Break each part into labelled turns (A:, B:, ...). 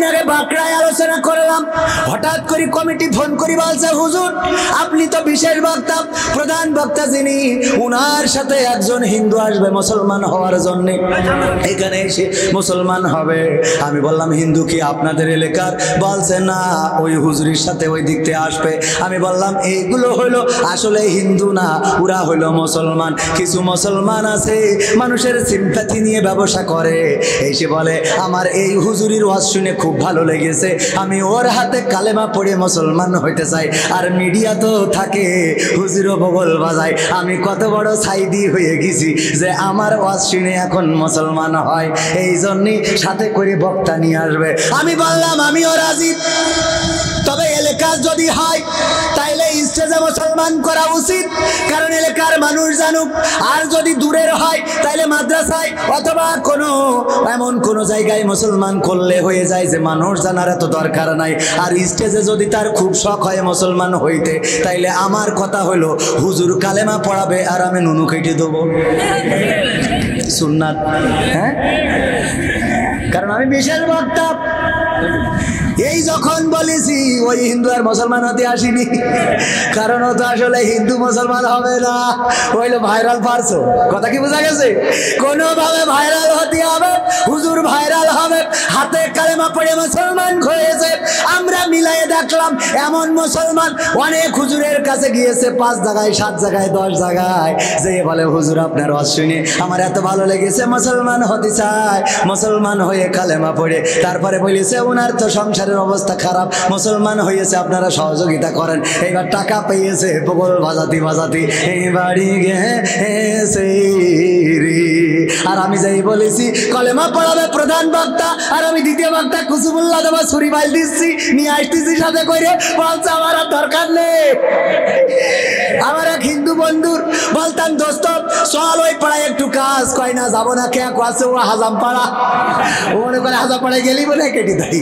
A: কয়েকদিন আগে বাঁকড়ায় আলোচনা করলাম, হঠাৎ করে কমিটি ফোন করে বলছে, হুজুর আপনি তো বিশেষ বক্তা, প্রধান বক্তা যিনি, উনার সাথে একজন হিন্দু আসবে মুসলমান হওয়ার জন্য, এখানে এসে মুসলমান হবে। আমি বললাম হিন্দু কি আপনাদের এলাকার? বলছে না, ওই হুজুরের সাথে ওই দিক থেকে আসবে। আমি বললাম এইগুলো হইলো আসলে হিন্দু না, ওরা হইলো মুসলমান। কিছু মুসলমান আছে মানুষের সিম্প্যাথি নিয়ে ব্যবসা করে, এসে বলে আমার এই হুজুরির ওয়াজ শুনে খুব ভালো লেগেছে, আমি ওর হাতে কালেমা পড়ে মুসলমান হইতে চাই। আর মিডিয়া তো থাকে, হুজুরও বগল বাজায়। আমি কত বড় সাইদি হয়ে গেছি যে আমার ওয়াজ শুনে এখন মুসলমান হয়, এই জন্যই সাথে করে বক্তা নিয়ে আসবে। আমি বললাম আমিও রাজি, তবে এলাকা যদি হয় তাইলে স্টেজে মুসলমান করা উচিত, কারণ এলাকার মানুষ জানুক। আর যদি দূরের হয় তাইলে মাদ্রাসায় অথবা এমন কোনো জায়গায় মুসলমান করলে হয়ে যায় যে মানুষ জানার এত দরকার নাই। আর স্টেজে যদি তার খুব শখ হয় মুসলমান হইতে, তাইলে আমার কথা হলো হুজুর কালেমা পড়াবে আর আমি নুনু কেটে দেবো, সুন্নাত। হ্যাঁ, কারণ আমি বিশেষ বক্তা। এই যখন বলেছি ওই হিন্দু আর মুসলমান হতে আসিনি, কারণ ও তো আসলে হিন্দু মুসলমান হবে না, হইলো ভাইরাল পারছো। কথা কি বোঝা গেছে? কোনোভাবে ভাইরাল হতে হবে, হুজুর ভাইরাল হবে, হাতে কালেমা পড়ে মুসলমান হয়েছে। আমরা মিলাই দেখলাম এমন মুসলমান অনেক হুজুরের কাছে গিয়েছে, 5 জায়গায় 7 জায়গায় 10 জায়গায়, যে বলে হুজুর আপনার ওয়াজ শুনে আমার এত ভালো লেগেছে, মুসলমান হতে চায়। মুসলমান হয়ে কালেমা পড়ে তারপরে বলেছে ওনার তো সংসারের অবস্থা খারাপ, মুসলমান হয়েছে, আপনারা সহযোগিতা করেন। এইবার টাকা পেয়েছে, বগল বাজাতি বাজাতি এই বাড়ি গেছে রে। আর আমি যাই বলেছি কলেমা পড়াবে প্রধান বক্তা, আর আমি দ্বিতীয় বক্তা কুসুমুল্লাহ দেবা ছুরি বাইল দিচ্ছি, নিয়ে আসতেছি সাথে করে। বলছে আমার আর দরকার নেই। আমার এক হিন্দু বন্ধুর বলতাম দোস্ত চল ওই পাড়ায় একটু কাজ, কয় না যাবো না, কে আছে ও হাজাম পাড়া, ও মনে করে হাজাম পাড়ায় গেলি বলে কেটে দেয়,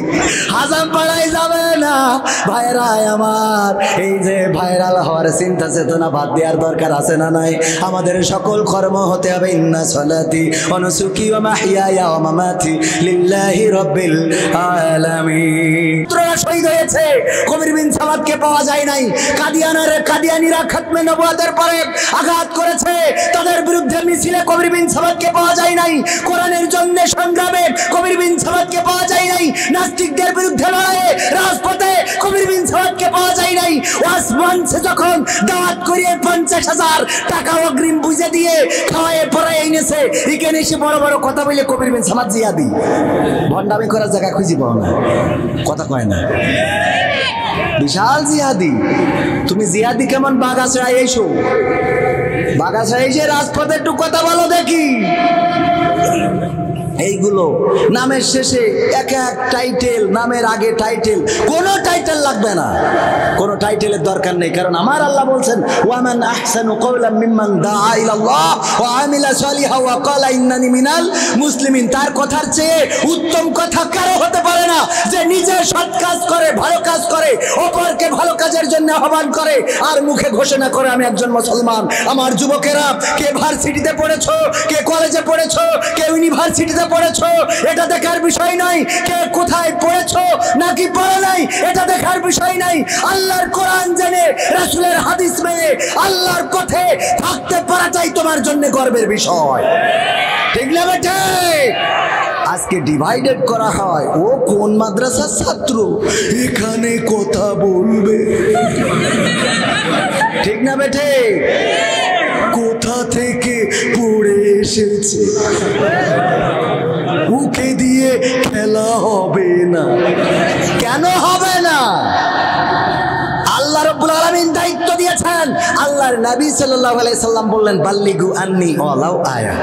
A: হাজাম পাড়ায় যাবে না। ভাইরা আমার, এই যে ভাইরাল হওয়ার চিন্তা চেতনা বাদ দেওয়ার দরকার আছে না নাই? আমাদের সকল কর্ম হতে হবে ইন্না সলাতি ওয়া নুসুকি ওয়া মাহইয়ায়া ওয়া মামাতি লিল্লাহি রাব্বিল আলামিন। শহীদ হয়েছে, কবির বিন সামাদকে পাওয়া যায় নাই। কাদিয়ানীরা খাতমে নবুয়তের পরে আঘাত করেছে, তাদের বিরুদ্ধে মিছিলে কবির বিন সামাদকে পাওয়া যায় নাই। কোরআনের জন্য সংগ্রামে কবির বিন সামাদকে পাওয়া যায় নাই। নাস্তিকদের বিরুদ্ধে লড়াইয়ে রাজপথে কবির বিন সামাদকে পাওয়া যায় নাই। ওয়াসমানসে যখন দাওয়াত করিয়ে 50,000 টাকা অগ্রিম বুঝে দিয়ে খাওয়ায়ে পড়ায় এনেছে, এখানে এসে বড় বড় কথা বলে কবির বিন সামাদ জিয়াদি ভণ্ডামি করার জায়গা খুঁজি পাও না, কথা কয় না। বিশাল জিয়াদি। তুমি জিয়াদি কেমন বাগাছড়ায় এসো, বাগাছড়ায় এসে রাজপথে একটু কথা বলো দেখি। এইগুলো নামের শেষে এক এক টাইটেল, নামের আগে টাইটেল, কোনো টাইটেল লাগবে না, কোনো টাইটেলের দরকার নেই। কারণ আমার আল্লাহ বলছেন ওয়ামান আহসানু কওলাম মিম্মান দাআ ইলাল্লাহ ওয়া আমিলা সালিহা ওয়া ক্বালা ইন্নানি মিনাল মুসলিমিন। তার কথার চেয়ে উত্তম কথা কারো হতে পারে না, যে নিজে সৎ কাজ করে, ভালো কাজ করে, অপরকে ভালো কাজের জন্য আহ্বান করে, আর মুখে ঘোষণা করে আমি একজন মুসলমান। আমার যুবকেরা, কে ভার্সিটিতে পড়েছো, কে কলেজে পড়েছো, কে ইউনিভার্সিটিতে পড়েছো, এটা দেখার বিষয় নয়। কে কোথায় পড়েছো নাকি পড়ে নাই, এটা দেখার বিষয় নাই। আল্লাহর কোরআন জেনে, রাসূলের হাদিস মেনে, আল্লাহর পথে থাকতে পারাটাই তোমার জন্য গর্বের বিষয়, ঠিক না বেটে? আজকে ডিভাইডেড করা হয়, ও কোন মাদ্রাসার ছাত্র, এখানে কথা বলবে, ঠিক না বেটে? কোথা থেকে পড়ে এসেছে, উকে দিয়ে খেলা হবে না। কেন হবে না? আল্লাহ রাব্বুল আলামিন দায়িত্ব দিয়েছেন। আল্লাহর নবী সাল্লাল্লাহু আলাইহি সাল্লাম বললেন বাল্লিগু আন্নি ওয়ালাউ আয়া,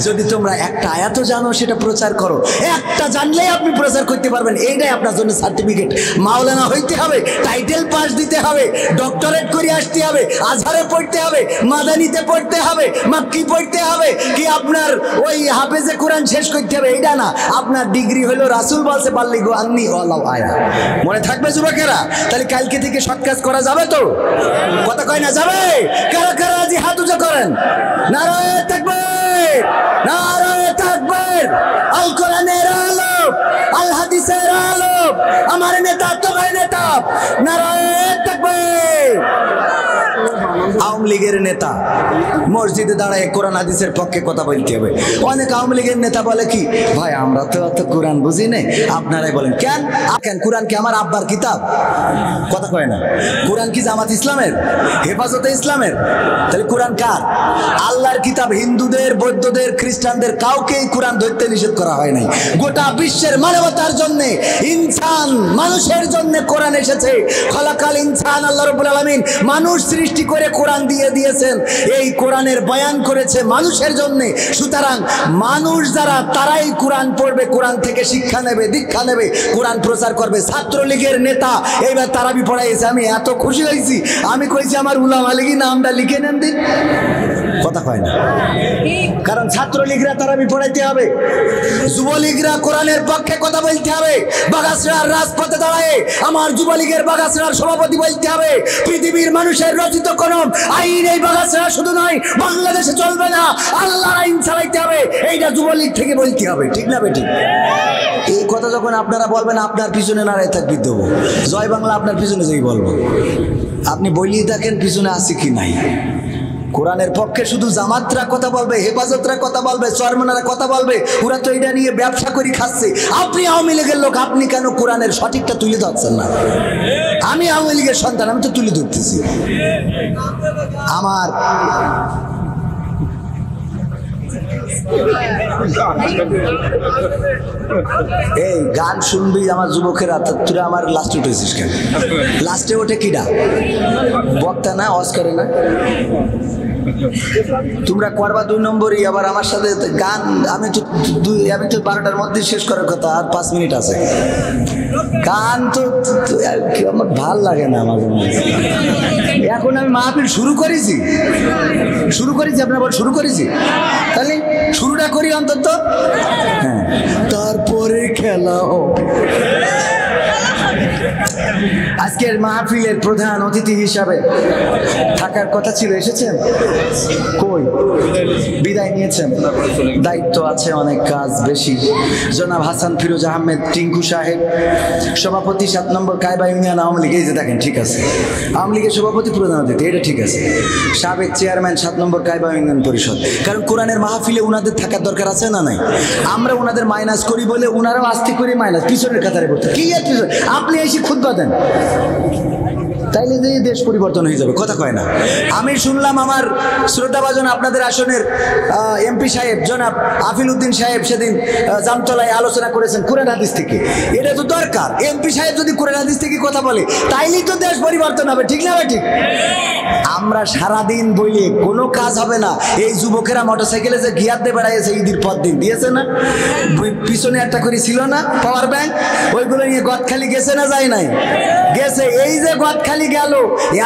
A: যদি তোমরা একটা আয়াতও জানো সেটা প্রচার করো। একটা জানলেই আপনি প্রচার করতে পারবেন, এইটাই আপনার জন্য সার্টিফিকেট। মাওলানা হইতে হবে, টাইটেল পাস দিতে হবে, ডক্টরেট করে আসতে হবে, আজহারে পড়তে হবে, মাদানিতে পড়তে হবে, মাক্কি পড়তে হবে, কি আপনার ওই হাফেজে কোরআন শেষ করতে হবে, এইটা না। আপনার ডিগ্রি হলো রাসূল বলছে বাল্লিগু আন্নি ওয়ালাউ আয়া। মনে থাকবে যুবকেরা? তাহলে কালকে থেকে সৎ কাজ করা যাবে তো? কথা কয় না যাবে? কারা কারা রাজি হাত উঁচু করেন। নারায়ে তাকবীর, নারায়ে তাকবীর। আল কোরআনের আলো, আল হাদিসের আলো, আমার নেতা তোমার নেতা, নারায়ে তাকবীর। আওয়ামী লীগের নেতা মসজিদে দাঁড়ায় কোরআন হাদিসের পক্ষে কথা বলতে হবে। অনেক আওয়ামী লীগের নেতা বলে কি, ভাই আমরা তো অত কোরআন বুঝি না, আপনারাই বলেন। কেন কেন কোরআন কি আমার আব্বার কিতাব? কথা কয় না। কোরআন কি জামাত ইসলামের, হেফাজতে ইসলামের? তাহলে কোরআন কার? আল্লাহর কিতাব। হিন্দুদের, বৌদ্ধদের, খ্রিস্টানদের কাউকেই কোরআন ধরতে নিষেধ করা হয় নাই। গোটা বিশ্বের মানবতার জন্য, ইনসান মানুষের জন্য কোরআন এসেছে। খলাকাল ইনসান, আল্লাহ রাব্বুল আলামিন মানুষ সৃষ্টি করে কোরআন দিয়ে দিয়েছেন। এই কোরআনের বয়ান করেছে মানুষের জন্য। সুতরাং মানুষ যারা, তারাই কোরআন পড়বে, কোরআন থেকে শিক্ষা নেবে, দীক্ষা নেবে, কোরআন প্রচার করবে। ছাত্রলীগের নেতা এইবার তারাবি পড়াইছে, আমি এত খুশি হয়েছি। আমি কইছি আমার উলামা লীগী নামটা লিখে নেন দিন। কথা কয় না, কারণ ছাত্রলীগরা তারাবি পড়াইতে হবে, যুবলীগরা কোরআনের পক্ষে কথা বলতে হবে। বাগাসড়ার রাজপথে দাঁড়ায় আমার যুবলীগের বাগাসড়ার সভাপতি বলতে হবে, পৃথিবীর মানুষের রচিত কোন আইন এই বাগাসড়া শুধু নয়, বাংলাদেশে চলবে না, আল্লাহর আইন চালাইতে হবে। এইটা যুবলীগ থেকে বলতে হবে, ঠিক না বেটি? এই কথা যখন আপনারা বলবেন, আপনার পিছনে নাড়াই থাকবি দেবো। জয় বাংলা আপনার পিছনে যেই বলবো, আপনি বলিয়ে থাকেন পিছনে আছে কি নাই। কোরআনের পক্ষে শুধু জামাতরা কথা বলবে, হেফাজতরা কথা বলবে, চরমনারা কথা বলবে, ওরা তো এটা নিয়ে ব্যবসা করে খাচ্ছে। আপনি আওয়ামী লীগের লোক, আপনি কেন কোরআনের সঠিকটা তুলে ধরছেন না? আমি আওয়ামী লীগের সন্তান, আমি তো তুলে ধরতেছি। আমার এই গান শুনবি আমার যুবকেরা, তোরা আমার লাস্টে উঠেছিস কেন? লাস্টে ওঠে কিডা? বক্তা না, অস্কারে না? তোমরা করবা 2 নম্বরই, আবার আমার সাথে গান। আমি তো 12টার মধ্যে শেষ করার কথা, আর 5 মিনিট আছে। গান তো আমার ভাল লাগে না আমার। এখন আমি মাহফিল শুরু করেছি, আপনার বল শুরু করেছি, তাহলে শুরুটা করি অন্তত। হ্যাঁ, তারপরে খেলা হবে। আজকের মাহফিলের প্রধান অতিথি হিসাবে থাকার কথা ছিল, এসেছেন? কই? বিদায় নিয়েছেন। দায়িত্ব আছে, অনেক কাজ বেশি। জনাব হাসান ফিরোজ আহমেদ টিঙ্কু সাহেব, সভাপতি 7 নম্বর কায়বা ইউনিয়ন আওয়ামী লীগ। এই যে দেখেন, ঠিক আছে, আওয়ামী লীগের সভাপতি প্রধান অতিথি, এটা ঠিক আছে। সাবেক চেয়ারম্যান 7 নম্বর কায়বা ইউনিয়ন পরিষদ। কারণ কোরআনের মাহফিলে উনাদের থাকার দরকার আছে না নাই? আমরা উনাদের মাইনাস করি বলে উনারাও আস্তে করে মাইনাস, পিছনের কাতারে পড়তে। কি আর পিছনে? আপনি এসে খুতবা দেন, তাইলে যে দেশ পরিবর্তন হয়ে যাবে। কথা কয় না। আমি শুনলাম আমার শ্রদ্ধাভাজন আপনাদের আসনের এমপি সাহেব জনাব আফিল উদ্দিন সাহেব সেদিন জামতলায় আলোচনা করেছেন কোরআন হাদিস থেকে। এটা তো দরকার। এমপি সাহেব যদি কোরআন হাদিস থেকে কথা বলে, তাইলেই তো দেশ পরিবর্তন হবে, ঠিক না ভাই? ঠিক। আমরা সারাদিন বইলে কোনো কাজ হবে না। এই যুবকেরা মোটরসাইকেলে যে গিয়ার দিয়ে বেড়াইছে, ঈদের পর দিন দিয়েছে না, পিছনে একটা করে ছিল না পাওয়ার ব্যাংক, ওইগুলো নিয়ে গদখালি গেছে না যায় নাই? গেছে। এই যে গদখালি গেল,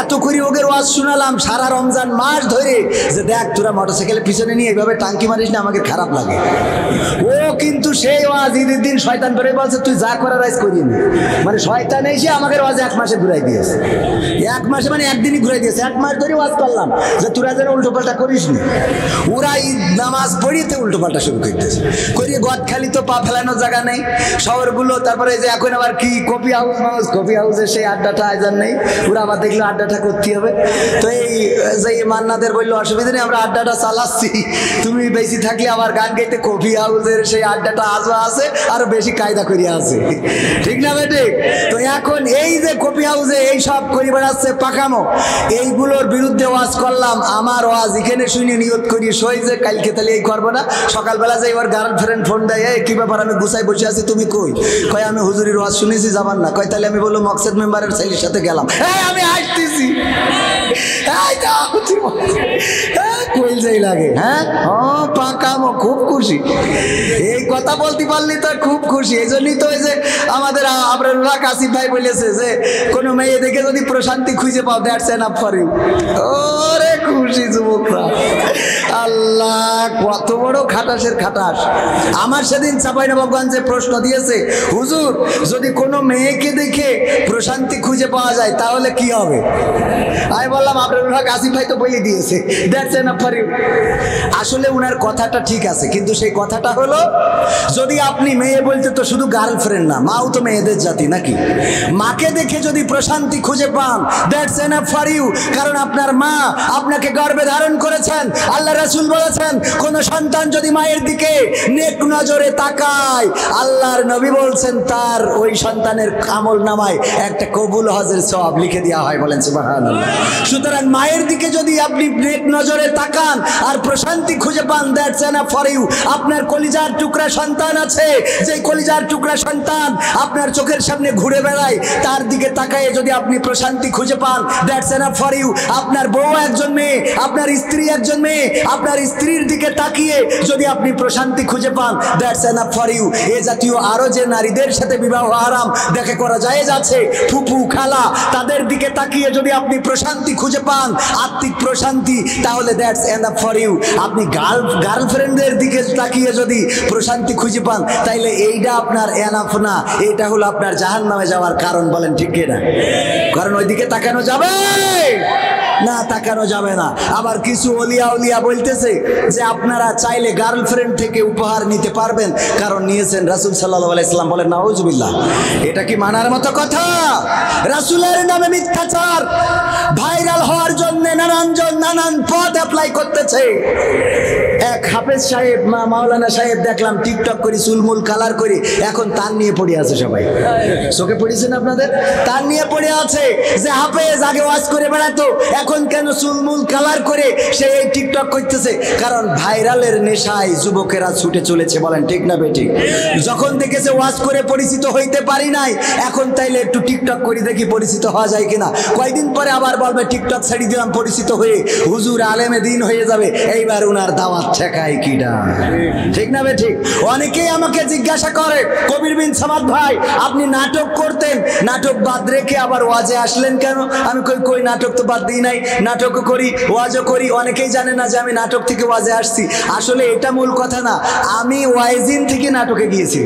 A: এত করে ওদের ওয়াজ শুনালাম সারা রমজান মাস ধরে, যে দেখ তোরা মোটরসাইকেলের পিছনে নিয়ে এইভাবে টাঙ্কি মারিস না, আমাকে খারাপ লাগে। ও কিন্তু সেই ওয়াজ ঈদের দিন শয়তান করে বলছে, তুই যা করার আজ করিনি। মানে শয়তান এসে আমাকে ওয়াজ 1 মাসে ঘুরাই দিয়েছে। 1 মাসে মানে একদিনই ঘুরাই দিয়েছে। 1 মাস ধরে ওয়াজ করলাম যে তোরা যেন উল্টো পাল্টা করিস নি। ওরা ঈদ নামাজ পড়িতে উল্টো পাল্টা শুরু করতেছে। করিয়ে গদখালি তো পা ফেলানোর জায়গা নেই শহরগুলো। তারপরে যে এখন আবার কি কফি হাউস মানুষ, কফি হাউসের সেই আড্ডাটা আয়োজন নেই। ওরা আবার দেখলো আড্ডাটা করতে হবে। তো এই যে মান্নাদের বললো অসুবিধা নেই, আমরা আড্ডাটা চালাচ্ছি, তুমি বেশি থাকলে আবার গান গাইতে। কফি হাউসের সেই আড্ডাটা আজও আছে, আরো বেশি কায়দা করিয়া আছে, ঠিক না বেটে? তো এখন এই যে কফি হাউসে এই সব করে বেড়াচ্ছে পাকামো, এইগুলোর বিরুদ্ধে ওয়াজ করলাম। আমার ওয়াজ এখানে শুনে নিয়ত করি সই যে কালকে তাহলে এই করবো না। সকালবেলা যে এবার গার্লফ্রেন্ড ফোন দেয়, এই কি ব্যাপার, আমি গুছাই বসে আছি, তুমি কই? কয় আমি হুজুরির ওয়াজ শুনেছি, যাবার না। কয় তাহলে আমি বললো মকসেদ মেম্বারের ছেলের সাথে গেলাম। আমি আসতেছি, কই যাই লাগে। হ্যাঁ, পাকামো, খুব খুশি। এই কথা বলতে পারলি তো খুব খুশি। এই জন্যই তো এই যে আমাদের আপনার কাসিফ ভাই বলেছে যে কোনো মেয়ে দেখে যদি প্রশান্তি খুঁজে পাও, দ্যাটস এনাফ ফর ইউ। ওরে খুশি যুবকরা। আল্লাহ, কত বড় খাটাসের খাটাস। আমার সেদিন চাঁপাইনবাবগঞ্জে প্রশ্ন দিয়েছে, হুজুর যদি কোনো মেয়েকে দেখে প্রশান্তি খুঁজে পাওয়া যায় তাহলে কি হবে? আমি বললাম আপনার কাসিফ ভাই তো বলে দিয়েছে, দ্যাটস এনাফ ফর ইউ। আসলে উনার কথাটা ঠিক আছে, কিন্তু সেই কথাটা হলো যদি আপনি মেয়ে বলতে তো শুধু গার্লফ্রেন্ড না, মাও তো মেয়েদের জাতি নাকি? মাকে দেখে যদি প্রশান্তি খুঁজে পান, দ্যাটস এনাফ ফর ইউ। কারণ আপনার মা আপনাকে গর্ভে ধারণ করেছেন। আল্লাহ রাসূল বলেছেন, কোন সন্তান যদি মায়ের দিকে নেক নজরে তাকায়, আল্লাহর নবী বলছেন তার ওই সন্তানের আমল নামায় একটা কবুল হজের সওয়াব লিখে দেওয়া হয়। বলেন সুবহানাল্লাহ। সুতরাং মায়ের দিকে যদি আপনি নেক নজরে তাকান আর প্রশান্তি খুঁজে পান, দ্যাটস এনাফ ফর ইউ। আপনার কলিজার টুকরা সন্তান আছে, যে কলিজার টুকরা সন্তান আপনার চোখের সামনে ঘুরে বেড়ায়, তার দিকে তাকায় যদি আপনি প্রশান্তি খুঁজে পান, দ্যাটস এনাফ ফর ইউ। আপনার বউ একজন মেয়ে, আপনার স্ত্রী একজন মেয়ে, আপনার স্ত্রীর দিকে তাকিয়ে যদি আপনি প্রশান্তি খুঁজে পান, দ্যাটস এনাফ ফর ইউ। এ জাতীয় আরো যে নারীদের সাথে বিবাহ হারাম, দেখে করা জায়েজ আছে, ফুফু খালা, তাদের দিকে তাকিয়ে যদি আপনি প্রশান্তি খুঁজে পান, আত্মিক প্রশান্তি, তাহলে দ্যাটস এনাফ ফর ইউ। আপনি গার্লফ্রেন্ডের দিকে তাকিয়ে যদি প্রশান্তি খুঁজে পান, তাইলে এইটা আপনার এনাফ না, এটা হলো আপনার জাহান্নামে যাওয়ার কারণ। বলেন ঠিক কিনা? কারণ ওইদিকে তাকানো যাবে না, তাকানো যাবে না। আবার কিছু ওলিয়া উলিয়া বলতেছে যে আপনারা চাইলে গার্লফ্রেন্ড থেকে উপহার নিতে পারবেন, কারণ নিয়েছেন রাসূল সাল্লাল্লাহু আলাইহি সাল্লাম। বলেন নাউজুবিল্লাহ। এটা কি মানার মতো কথা? রাসূলের নামে মিথ্যাচার ভাইরাল হওয়ার জন্য নানান পথ অ্যাপ্লাই করতেছে। এক হাফেজ সাহেব, মাওলানা সাহেব দেখলাম টিকটক করে চুলমুল কালার করে এখন তার নিয়ে পড়ে আছে। সবাই চোখে পড়েছেন আপনাদের? তার নিয়ে পড়ে আছে যে হাফেজ আগে ওয়াজ করে বেড়াতো, এখন কেন চুলমুল কালার করে সে এই টিকটক করতেছে? কারণ ভাইরালের নেশায় যুবকেরা ছুটে চলেছে। বলেন ঠিক না বেঠিক? যখন দেখেছে ওয়াজ করে পরিচিত হইতে পারি নাই, এখন তাইলে একটু টিকটক করে দেখি পরিচিত হওয়া যায় কিনা। কয়দিন পরে আবার বলবে টিকটক ছাড়ি দিলাম, পরিচিত হয়ে হুজুর আলেমে দিন হয়ে যাবে। এইবার উনার দাওয়াত ঠেকায় কিডা? ঠিক না বেঠিক? অনেকেই আমাকে জিজ্ঞাসা করে, কবির বিন সামাদ ভাই আপনি নাটক করতেন, নাটক বাদ রেখে আবার ওয়াজে আসলেন কেন? আমি কই নাটক তো বাদ দিই নাই, নাটকও করি, ওয়াজও করি। অনেকেই জানে না যে আমি নাটক থেকে ওয়াজে আসছি। আসলে এটা মূল কথা না, আমি ওয়াইজিন থেকে নাটকে গিয়েছি।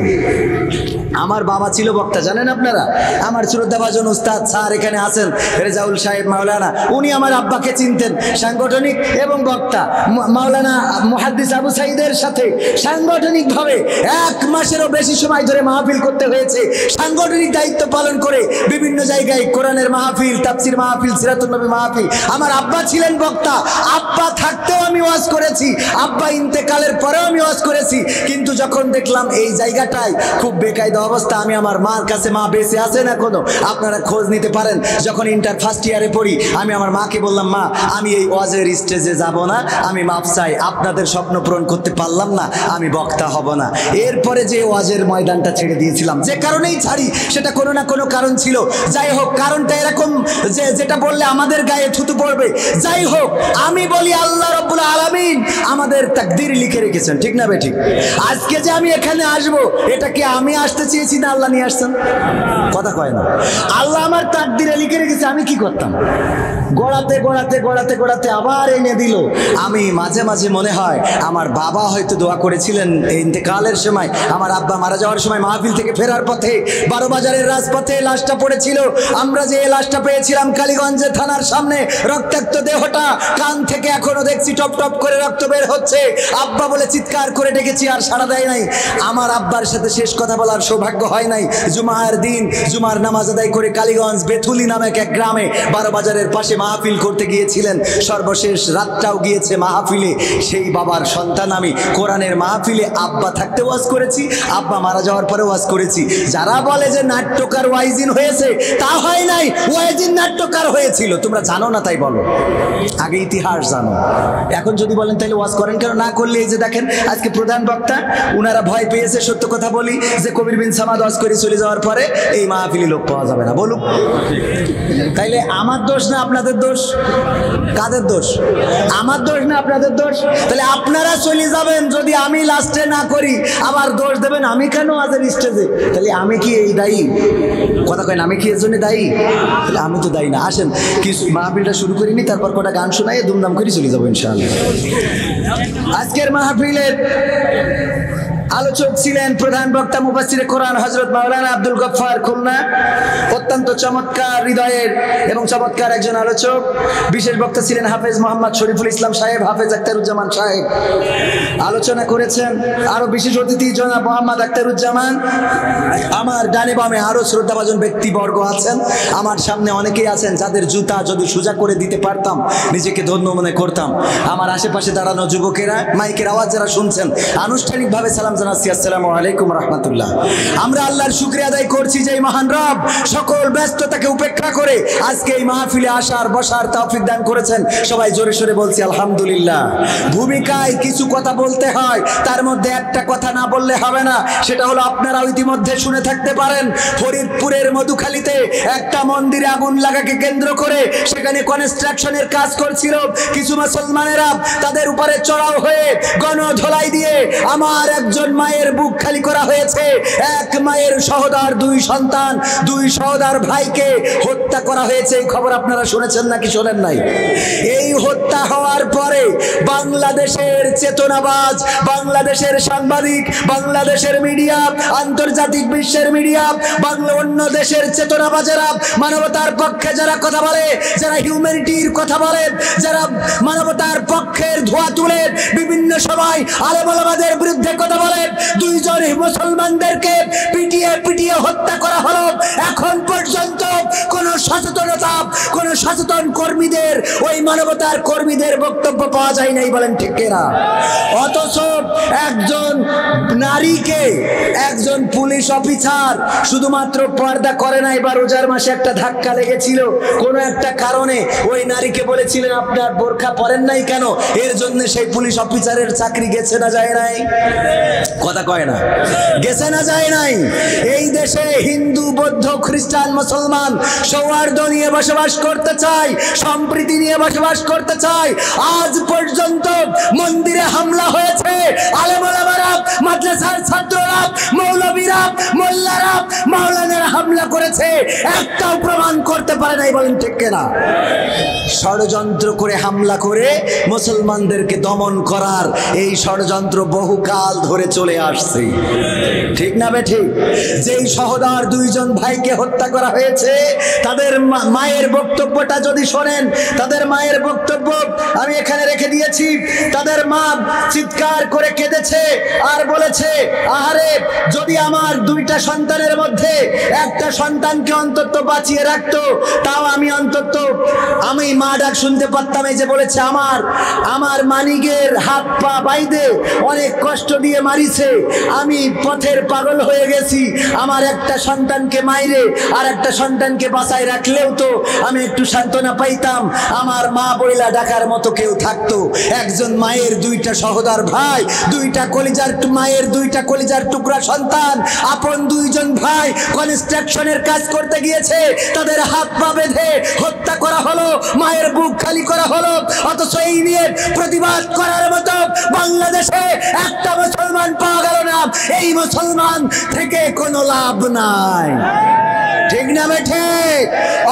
A: আমার বাবা ছিল বক্তা, জানেন আপনারা? আমার শ্রদ্ধাভাজন উস্তাদ স্যার এখানে আছেন, রেজাউল সাহেব মাওলানা, উনি আমার আব্বাকে চিনতেন, সাংগঠনিক এবং বক্তা। মাওলানা মুহাদ্দিস আবু সাইদের সাথে সাংগঠনিকভাবে 1 মাসেরও বেশি সময় ধরে মাহফিল করতে হয়েছে। সাংগঠনিক দায়িত্ব পালন করে বিভিন্ন জায়গায় কোরআনের মাহফিল, তাফসির মাহফিল, সিরাতুন নবী মাহফিল। আমার আব্বা ছিলেন বক্তা, আব্বা থাকতেও আমি ওয়াজ করেছি, আব্বা ইন্তেকালের পরেও আমি ওয়াজ করেছি। কিন্তু যখন দেখলাম এই জায়গাটায় খুব বেকায়দা অবস্থা, আমি আমার মার কাছে, মা বেঁচে আছেন এখনো, আপনারা খোঁজ নিতে পারেন। যখন ইন্টার ফার্স্ট ইয়ারে পড়ি, আমি আমার মাকে বললাম, মা আমি এই ওয়াজের স্টেজে যাব না, আমি মাপ চাই, আপনাদের স্বপ্ন পূরণ করতে পারলাম না, আমি বক্তা হব না। এরপরে যে ওয়াজের ময়দানটা ছেড়ে দিয়েছিলাম, যে কারণেই ছাড়ি সেটা কোনো না কোনো কারণ ছিল। যাই হোক, কারণটা এরকম যে যেটা বললে আমাদের গায়ে থুতু পড়বে। যাই হোক, আমি বলি আল্লাহ রাব্বুল আলামিন আমাদের তাকদীর লিখে রেখেছেন। ঠিক না বেঠিক? আজকে যে আমি এখানে আসবো, এটা কি আমি আসতে চেয়েছি না আল্লাহ নিয়ে আসছেন? কথা কয় না। আল্লাহ আমার তাকদীরে লিখে রেখেছে, আমি কি করতাম? গড়াতে গড়াতে গড়াতে গড়াতে আবার এনে দিল। আমি মাঝে মাঝে মনে হয় আমার বাবা হয়তো দোয়া করেছিলেন এই ইন্তেকালের সময়, আমার আব্বা মারা যাওয়ার সময় মাহফিল থেকে ফেরার পথে 12 বাজারের রাজপথে লাশটা পড়েছিল। আমরা যে লাশটা পেয়েছিলাম কালীগঞ্জে থানার সামনে, রক্তাক্ত দেহটা, কান থেকে এখনো দেখছি টপ টপ করে রক্ত বের হচ্ছে। আব্বা বলে চিৎকার করে ডেকেছি, আর সাড়া দেয় নাই। আমার আব্বার সাথে শেষ কথা বলার সৌভাগ্য হয় নাই। জুমার দিন জুমার নামাজ আদায় করে কালীগঞ্জ বেথুলি নামক এক গ্রামে 12 বাজারের পাশে মাহফিল করতে গিয়েছিলেন। সর্বশেষ রাতটাও গিয়েছে মাহফিলে। সেই বাবার সন্তান আমি। কোরআনের মাহফিলে আব্বা থাকতে ওয়াজ করেছি, আব্বা মারা যাওয়ার পরে ওয়াজ করেছি। যারা বলে যে নাট্যকার ওয়াইজিন হয়েছে, তা হয় নাই, ওয়াইজিন নাট্যকার হয়েছিল। তোমরা জানো না তাই বলো, আগে ইতিহাস জানো। এখন যদি বলেন তাহলে ওয়াজ করেন কেন? না করলে এই যে দেখেন আজকে প্রধান বক্তা, উনারা ভয় পেয়েছে। সত্য কথা বলি যে কবির বিন সামাদ ওয়াজ করে চলে যাওয়ার পরে এই মাহফিলে লোক পাওয়া যাবে না। বলুক, তাইলে আমার দোষ না আপনাদের দোষ? কাদের দোষ? আমার দোষ না আপনাদের দোষ? তাহলে আপনারা চলে যাবেন যদি আমি লাস্টে না করি, আবার দোষ দেবেন আমি কেন আজের স্টেজে? তাহলে আমি কি এই দায়ী? কথা কয় না, আমি কি এর জন্য দায়ী? তাহলে আমি তো দায়ী না। আসেন কিছু মাহফিলটা শুরু করিনি, তারপর কটা গান শোনাই ধুমধাম করে চলে যাবো ইনশাআল্লাহ। আজকের মাহফিলের আলোচক ছিলেন প্রধান বক্তা মুফাসসিরে কোরআন হযরত মাওলানা আব্দুল গফফার খুলনা। অত্যন্ত চমৎকার হৃদয়ের এবং চমৎকার একজন আলোচক। বিশেষ বক্তা ছিলেন হাফেজ মোহাম্মদ শরীফুল ইসলাম সাহেব, হাফেজ আখতারুজ্জামান সাহেব আলোচনা করেছেন। আরো বিশেষ অতিথি জনাব মোহাম্মদ আখতারুজ্জামান। আমার ডানে বামে আরো শ্রদ্ধাভাজন ব্যক্তিবর্গ আছেন, আমার সামনে অনেকেই আছেন যাদের জুতা যদি সোজা করে দিতে পারতাম নিজেকে ধন্য মনে করতাম। আমার আশেপাশে দাঁড়ানো যুবকেরা, মাইকের আওয়াজ যারা শুনছেন, আনুষ্ঠানিকভাবে সালাম জানাচ্ছি, আসসালামু আলাইকুম রাহমাতুল্লাহ। আমরা আল্লাহর শুকরিয়া আদায় করছি যে মহান রব সকল ব্যস্ততাকে উপেক্ষা করে আজকে এই মাহফিলে আসার বসার তৌফিক দান করেছেন। সবাই জোরে সোরে বলছি আলহামদুলিল্লাহ। ভূমিকায় কিছু কথা বলতে হয়, তার মধ্যে একটা কথা না বললে হবে না, সেটা হলো আপনারা ইতিমধ্যে শুনে থাকতে পারেন ফরিদপুরের মধুখালীতে একটা মন্দিরে আগুন লাগাকে কেন্দ্র করে সেখানে কনস্ট্রাকশনের কাজ করছিল কিছু মুসলমানেরা, তাদের উপরে চড়াও হয়ে গণধোলাই দিয়ে আমার একজন মায়ের বুক খালি করা হয়েছে। এক মায়ের সহোদর দুই সন্তান, দুই সহোদর ভাইকে হত্যা করা হয়েছে। এই খবর আপনারা শুনেছেন নাকি শোনেন নাই? এই হত্যা হওয়ার পরে বাংলাদেশের চেতনাবাজ, বাংলাদেশের সাংবাদিক, বাংলাদেশের মিডিয়া, আন্তর্জাতিক বিশ্বের মিডিয়া, বাংলা অন্য দেশের চেতনাবাজেরা, মানবতার পক্ষে যারা কথা বলে, যারা হিউম্যানিটির কথা বলে, যারা মানবতার পক্ষের ধোয়া তুলে বিভিন্ন সময় আলেম ওলামাদের বিরুদ্ধে কথা বলে, দুইজন মুসলমানদেরকে পিটিয়ে পিটিয়ে হত্যা করা হলো। এখন পর্যন্ত কোন সচেতনতা, কোন সচেতন কর্মীদের, ওই মানবতার কর্মীদের বক্তব্য পাওয়া যায় নাই, বলেন ঠিক কিনা? অথচ একজন নারীকে একজন পুলিশ অফিসার শুধুমাত্র পর্দা করে নাই, বা রোজার মাসে একটা ধাক্কা লেগেছিল কোনো একটা কারণে, ওই নারীকে বলেছিলেন আপনার বোরখা পরেন নাই কেন, এর জন্য সেই পুলিশ অফিসারের চাকরি গেছে না যায় নাই? কথা কয় না, গেছে না যায় নাই? এই দেশে হিন্দু, বৌদ্ধ, খ্রিস্টান, মুসলমান সৌহার্দ্য নিয়ে বসবাস করতে চায়, সম্প্রীতি নিয়ে বসবাস করতে চায়। আজ পর্যন্ত মন্দিরে হামলা হয়েছে, আলেম ওলামারা, মাদ্রাসার ছাত্ররা, মৌলবীরা, মোল্লারা, মাওলানারা হামলা করেছে, একটাও প্রমাণ করতে পারে নাই, বলেন ঠিক কিনা? ষড়যন্ত্র করে হামলা করে মুসলমানদেরকে দমন করার এই ষড়যন্ত্র বহুকাল ধরে চলে আসছে, ঠিক না বেঠিক? যেই সহোদর দুইজন ভাইকে হত্যা করা হয়েছে, তাদের মায়ের বক্তব্যটা যদি শোনেন, তাদের মায়ের বক্তব্য আমি এখানে রেখে দিয়েছি। তাদের মা চিৎকার করে কেঁদেছে আর বলেছে, আহারে যদি আমার দুইটা সন্তানের মধ্যে একটা সন্তানকে অন্তত বাঁচিয়ে রাখতো, তাও আমি অন্তত আমি মা ডাক শুনতে পারতাম। এই যে বলেছে, আমার মানিকের হাত পা বাইদে অনেক কষ্ট দিয়ে মারিছে, আমি পথের পাগল হয়ে গেছি, আমার একটা সন্তানকে মাইরে আর একটা সন্তানকে বাঁচায় রাখলেও তো আমি একটু সান্ত্বনা পাইতাম, আমার মা বইলা ডাকার মতো কেউ থাকতো। একজন মায়ের দুইটা সহোদর ভাই, দুইটা কলিজার মায়ের দুইটা কলিজার টুকরা সন্তান, আপন দুইজন ভাই কনস্ট্রাকশনের কাজ করতে গিয়েছে, তাদের হাত পা বেঁধে হত্যা করা হলো, মায়ের বুক খালি করা হলো। অথচ এই নিয়ে প্রতিবাদ করার মতো বাংলাদেশে একটা মুসলমান পাওয়া গেল না। এই মুসলমান থেকে কোনো লাভ নাই, ঠিক না বেঠে?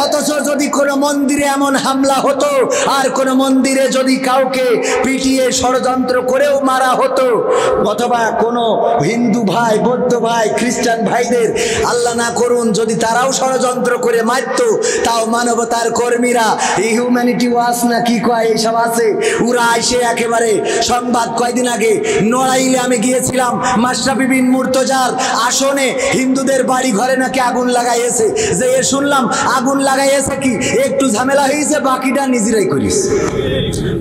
A: অথচ যদি কোনো মন্দিরে এমন হামলা হতো, আর কোনো মন্দিরে যদি কাউকে পিটিয়ে ষড়যন্ত্র করেও মারা হতো, অথবা কোনো হিন্দু ভাই, বৌদ্ধ ভাই, খ্রিস্টান ভাইদের আল্লাহ না করুন যদি তারাও ষড়যন্ত্র করে মারত, তাও মানবতার কর্মীরা, হিউম্যানিটি ওয়াচ না কি কয় এইসব আছে, ওরা এসে একেবারে সংবাদ কয়দিন আগে নড়াইলে আমি গিয়েছিলাম, মাশরাফি বিন মুর্তজার আসনে হিন্দুদের বাড়ি ঘরে নাকি আগুন লাগাইয়েছে, যে শুনলাম আগুন লাগাইয়েছে কি একটু ঝামেলা হয়েছে, বাকিটা নিজেরাই করিস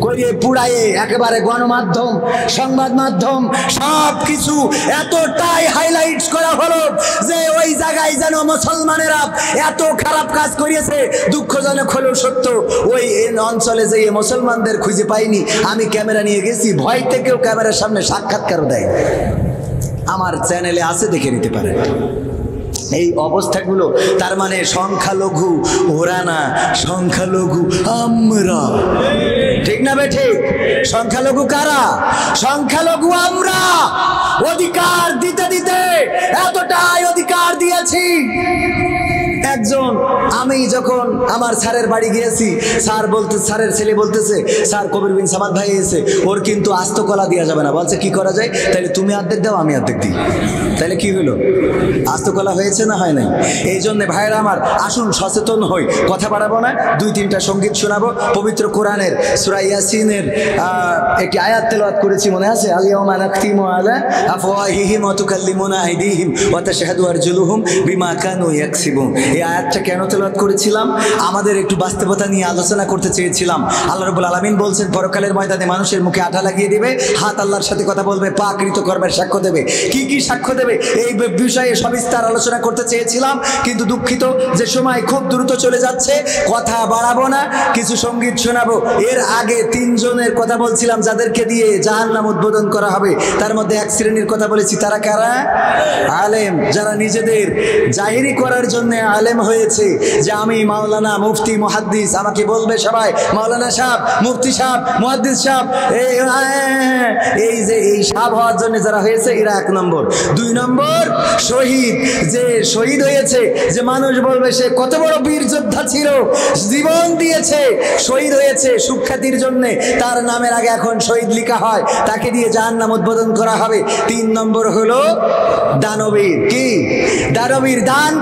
A: করিয়ে পুড়াইয়ে একেবারে গণমাধ্যম, সংবাদ মাধ্যম সব কিছু এতটাই হাইলাইটস করা হলো যে ওই জায়গায় যেন মুসলমানেরা এত খারাপ কাজ করিয়েছে। দুঃখজনক হলেও সত্য, ওই অঞ্চলে যে মুসলমানদের খুঁজে পাইনি। আমি ক্যামেরা নিয়ে গেছি, ভয় থেকেও ক্যামেরার সামনে সাক্ষাৎকারও দেয়, আমার চ্যানেলে আছে, দেখে নিতে পারেন। এই অবস্থাগুলো, তার মানে সংখ্যালঘু ওরা না, সংখ্যালঘু আমরা, ঠিক না বেঠিক? সংখ্যালঘু কারা? সংখ্যালঘু আমরা। অধিকার দিতে দিতে এতটাই অধিকার দিয়েছি, একজন আমি যখন আমার স্যারের বাড়ি গিয়েছি, স্যারের ছেলে বলতেছে, স্যার কবির বিন সামাদ ভাই এসে, ওর কিন্তু আস্ত কলা দেওয়া যাবে না। বলছে কি করা যায়? তাহলে তুমি অর্ধেক দাও, আমি অর্ধেক দিই। তাহলে কি হলো? আস্ত কলা হয়েছে না হয় নাই? এই জন্য ভাইয়েরা আমার, আসুন সচেতন হই। কথা বাড়াবো না, 2-3টা সঙ্গীত শোনাবো। পবিত্র কোরআনের সূরা ইয়াসিনের একটি আয়াত তেলাওয়াত করেছি, মনে আছে? আল-ইয়াওমা নাখতিমু আলা আফওয়াহিহিম ওয়া তুকাল্লিমুনা আইদিহিম ওয়া তাশহাদু আরজুলুহুম বিমা কানু ইয়াকসিবুন। এই আয়াতটা কেন তেলাওয়াত করেছিলাম? আমাদের একটু বাস্তবতা নিয়ে আলোচনা করতে চেয়েছিলাম। আল্লাহ রাব্বুল আলামিন বলছেন, পরকালের ময়দানে মানুষের মুখে আঠা লাগিয়ে দিবে, হাত আল্লাহর সাথে কথা বলবে, পা কৃতকর্মের সাক্ষ্য দেবে। কি কি সাক্ষ্য দেবে এই বিষয়ে সবিস্তার আলোচনা করতে চেয়েছিলাম, কিন্তু দুঃখিত যে সময় খুব দ্রুত চলে যাচ্ছে, কথা বাড়াবো না, কিছু সঙ্গীত শোনাবো। এর আগে 3 জনের কথা বলছিলাম যাদেরকে দিয়ে জাহান্নাম উদ্বোধন করা হবে। তার মধ্যে এক শ্রেণীর কথা বলেছি, তারা কারা? আলেম, যারা নিজেদের জাহিরি করার জন্য আলেম হয়েছে, যে আমি মাওলানা, মুফতি, মুহাদ্দিস। আমাকে বলবে সবাই মাওলানা সাহেব, মুফতি সাহেব, মুহাদ্দিস সাহেব। এই যে এই সাহেব হওয়ার জন্য যারা হয়েছে, এরা 1 নম্বর। 2 নম্বর শহীদ, যে শহীদ হয়েছে, যে মানুষ বলবে সে কত বড় বীর যোদ্ধা ছিল, জীবন দিয়েছে, শহীদ হয়েছে সুখ্যাতির জন্য, তার নামের আগে এখন শহীদ লেখা হয়, তাকে দিয়ে জাহান্নাম উদ্বোধন করা হবে। 3 নম্বর হলো দানবীর। কি? দানবীর। দান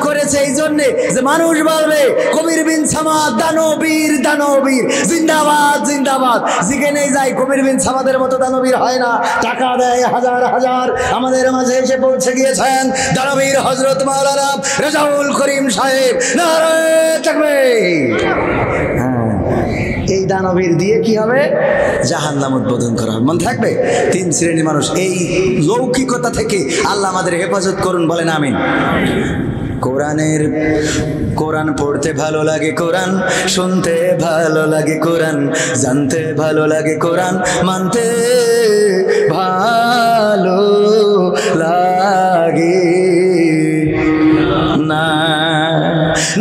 A: করেছে এই জন্যে যে মানুষ বলবে কবির বিন সামাদ দানবীর, দানবীর, জিন্দাবাদ, জিন্দাবাদ। যেখানেই যাই কবির বিন সামাদের মতো দানবীর হয় না। টাকা দেয় হাজার হাজার। আমাদের মাঝে এসে পৌঁছে গিয়েছেন দানবীর হযরত মাওলানা রেজাউল করিম সাহেব। নারে তাকবীর। এই দানবীর দিয়ে কি হবে? জাহান্নাম উদ্বোধন করা হবে। মনে থাকবে? 3 শ্রেণীর মানুষ। এই লৌকিকতা থেকে আল্লাহ আমাদের হেফাজত করুন, বলেন আমিন। কোরআন পড়তে ভালো লাগে, কোরআন শুনতে ভালো লাগে, কোরআন জানতে ভালো লাগে, কোরআন মানতে ভালো লাগে না।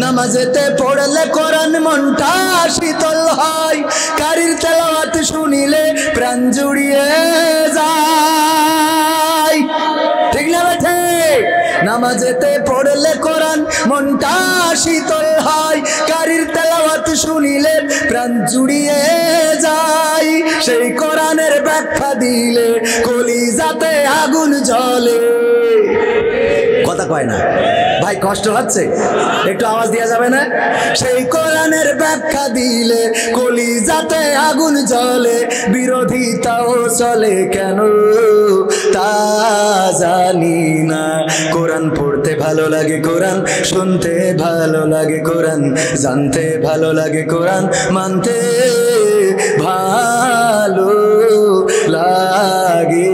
A: নামাজেতে পড়লে কোরআন মনটা শীতল হয়, কারির তেলাওয়াত শুনিলে প্রাণ জুড়িয়ে যায়। ঠিক না বেঠে? নামাজেতে পড়লে কোরআন মনটা শীতল হয়, কারির তেলাওয়াত শুনিলে প্রাণ জুড়িয়ে যায়। সেই কোরআনের ব্যাখ্যা দিলে কলিজাতে আগুন জ্বলে। কথা কয় না ভাই, কষ্ট হচ্ছে? একটু আওয়াজ দেওয়া যাবে না? সেই কোরআনের ব্যাখ্যা দিলে কলিজাতে আগুন জ্বলে, বিরোধিতাও চলে কেন তা জানি না। কোরআন পড়তে ভালো লাগে, কোরআন শুনতে ভালো লাগে, কোরআন জানতে ভালো লাগে, কোরআন মানতে ভালো লাগে।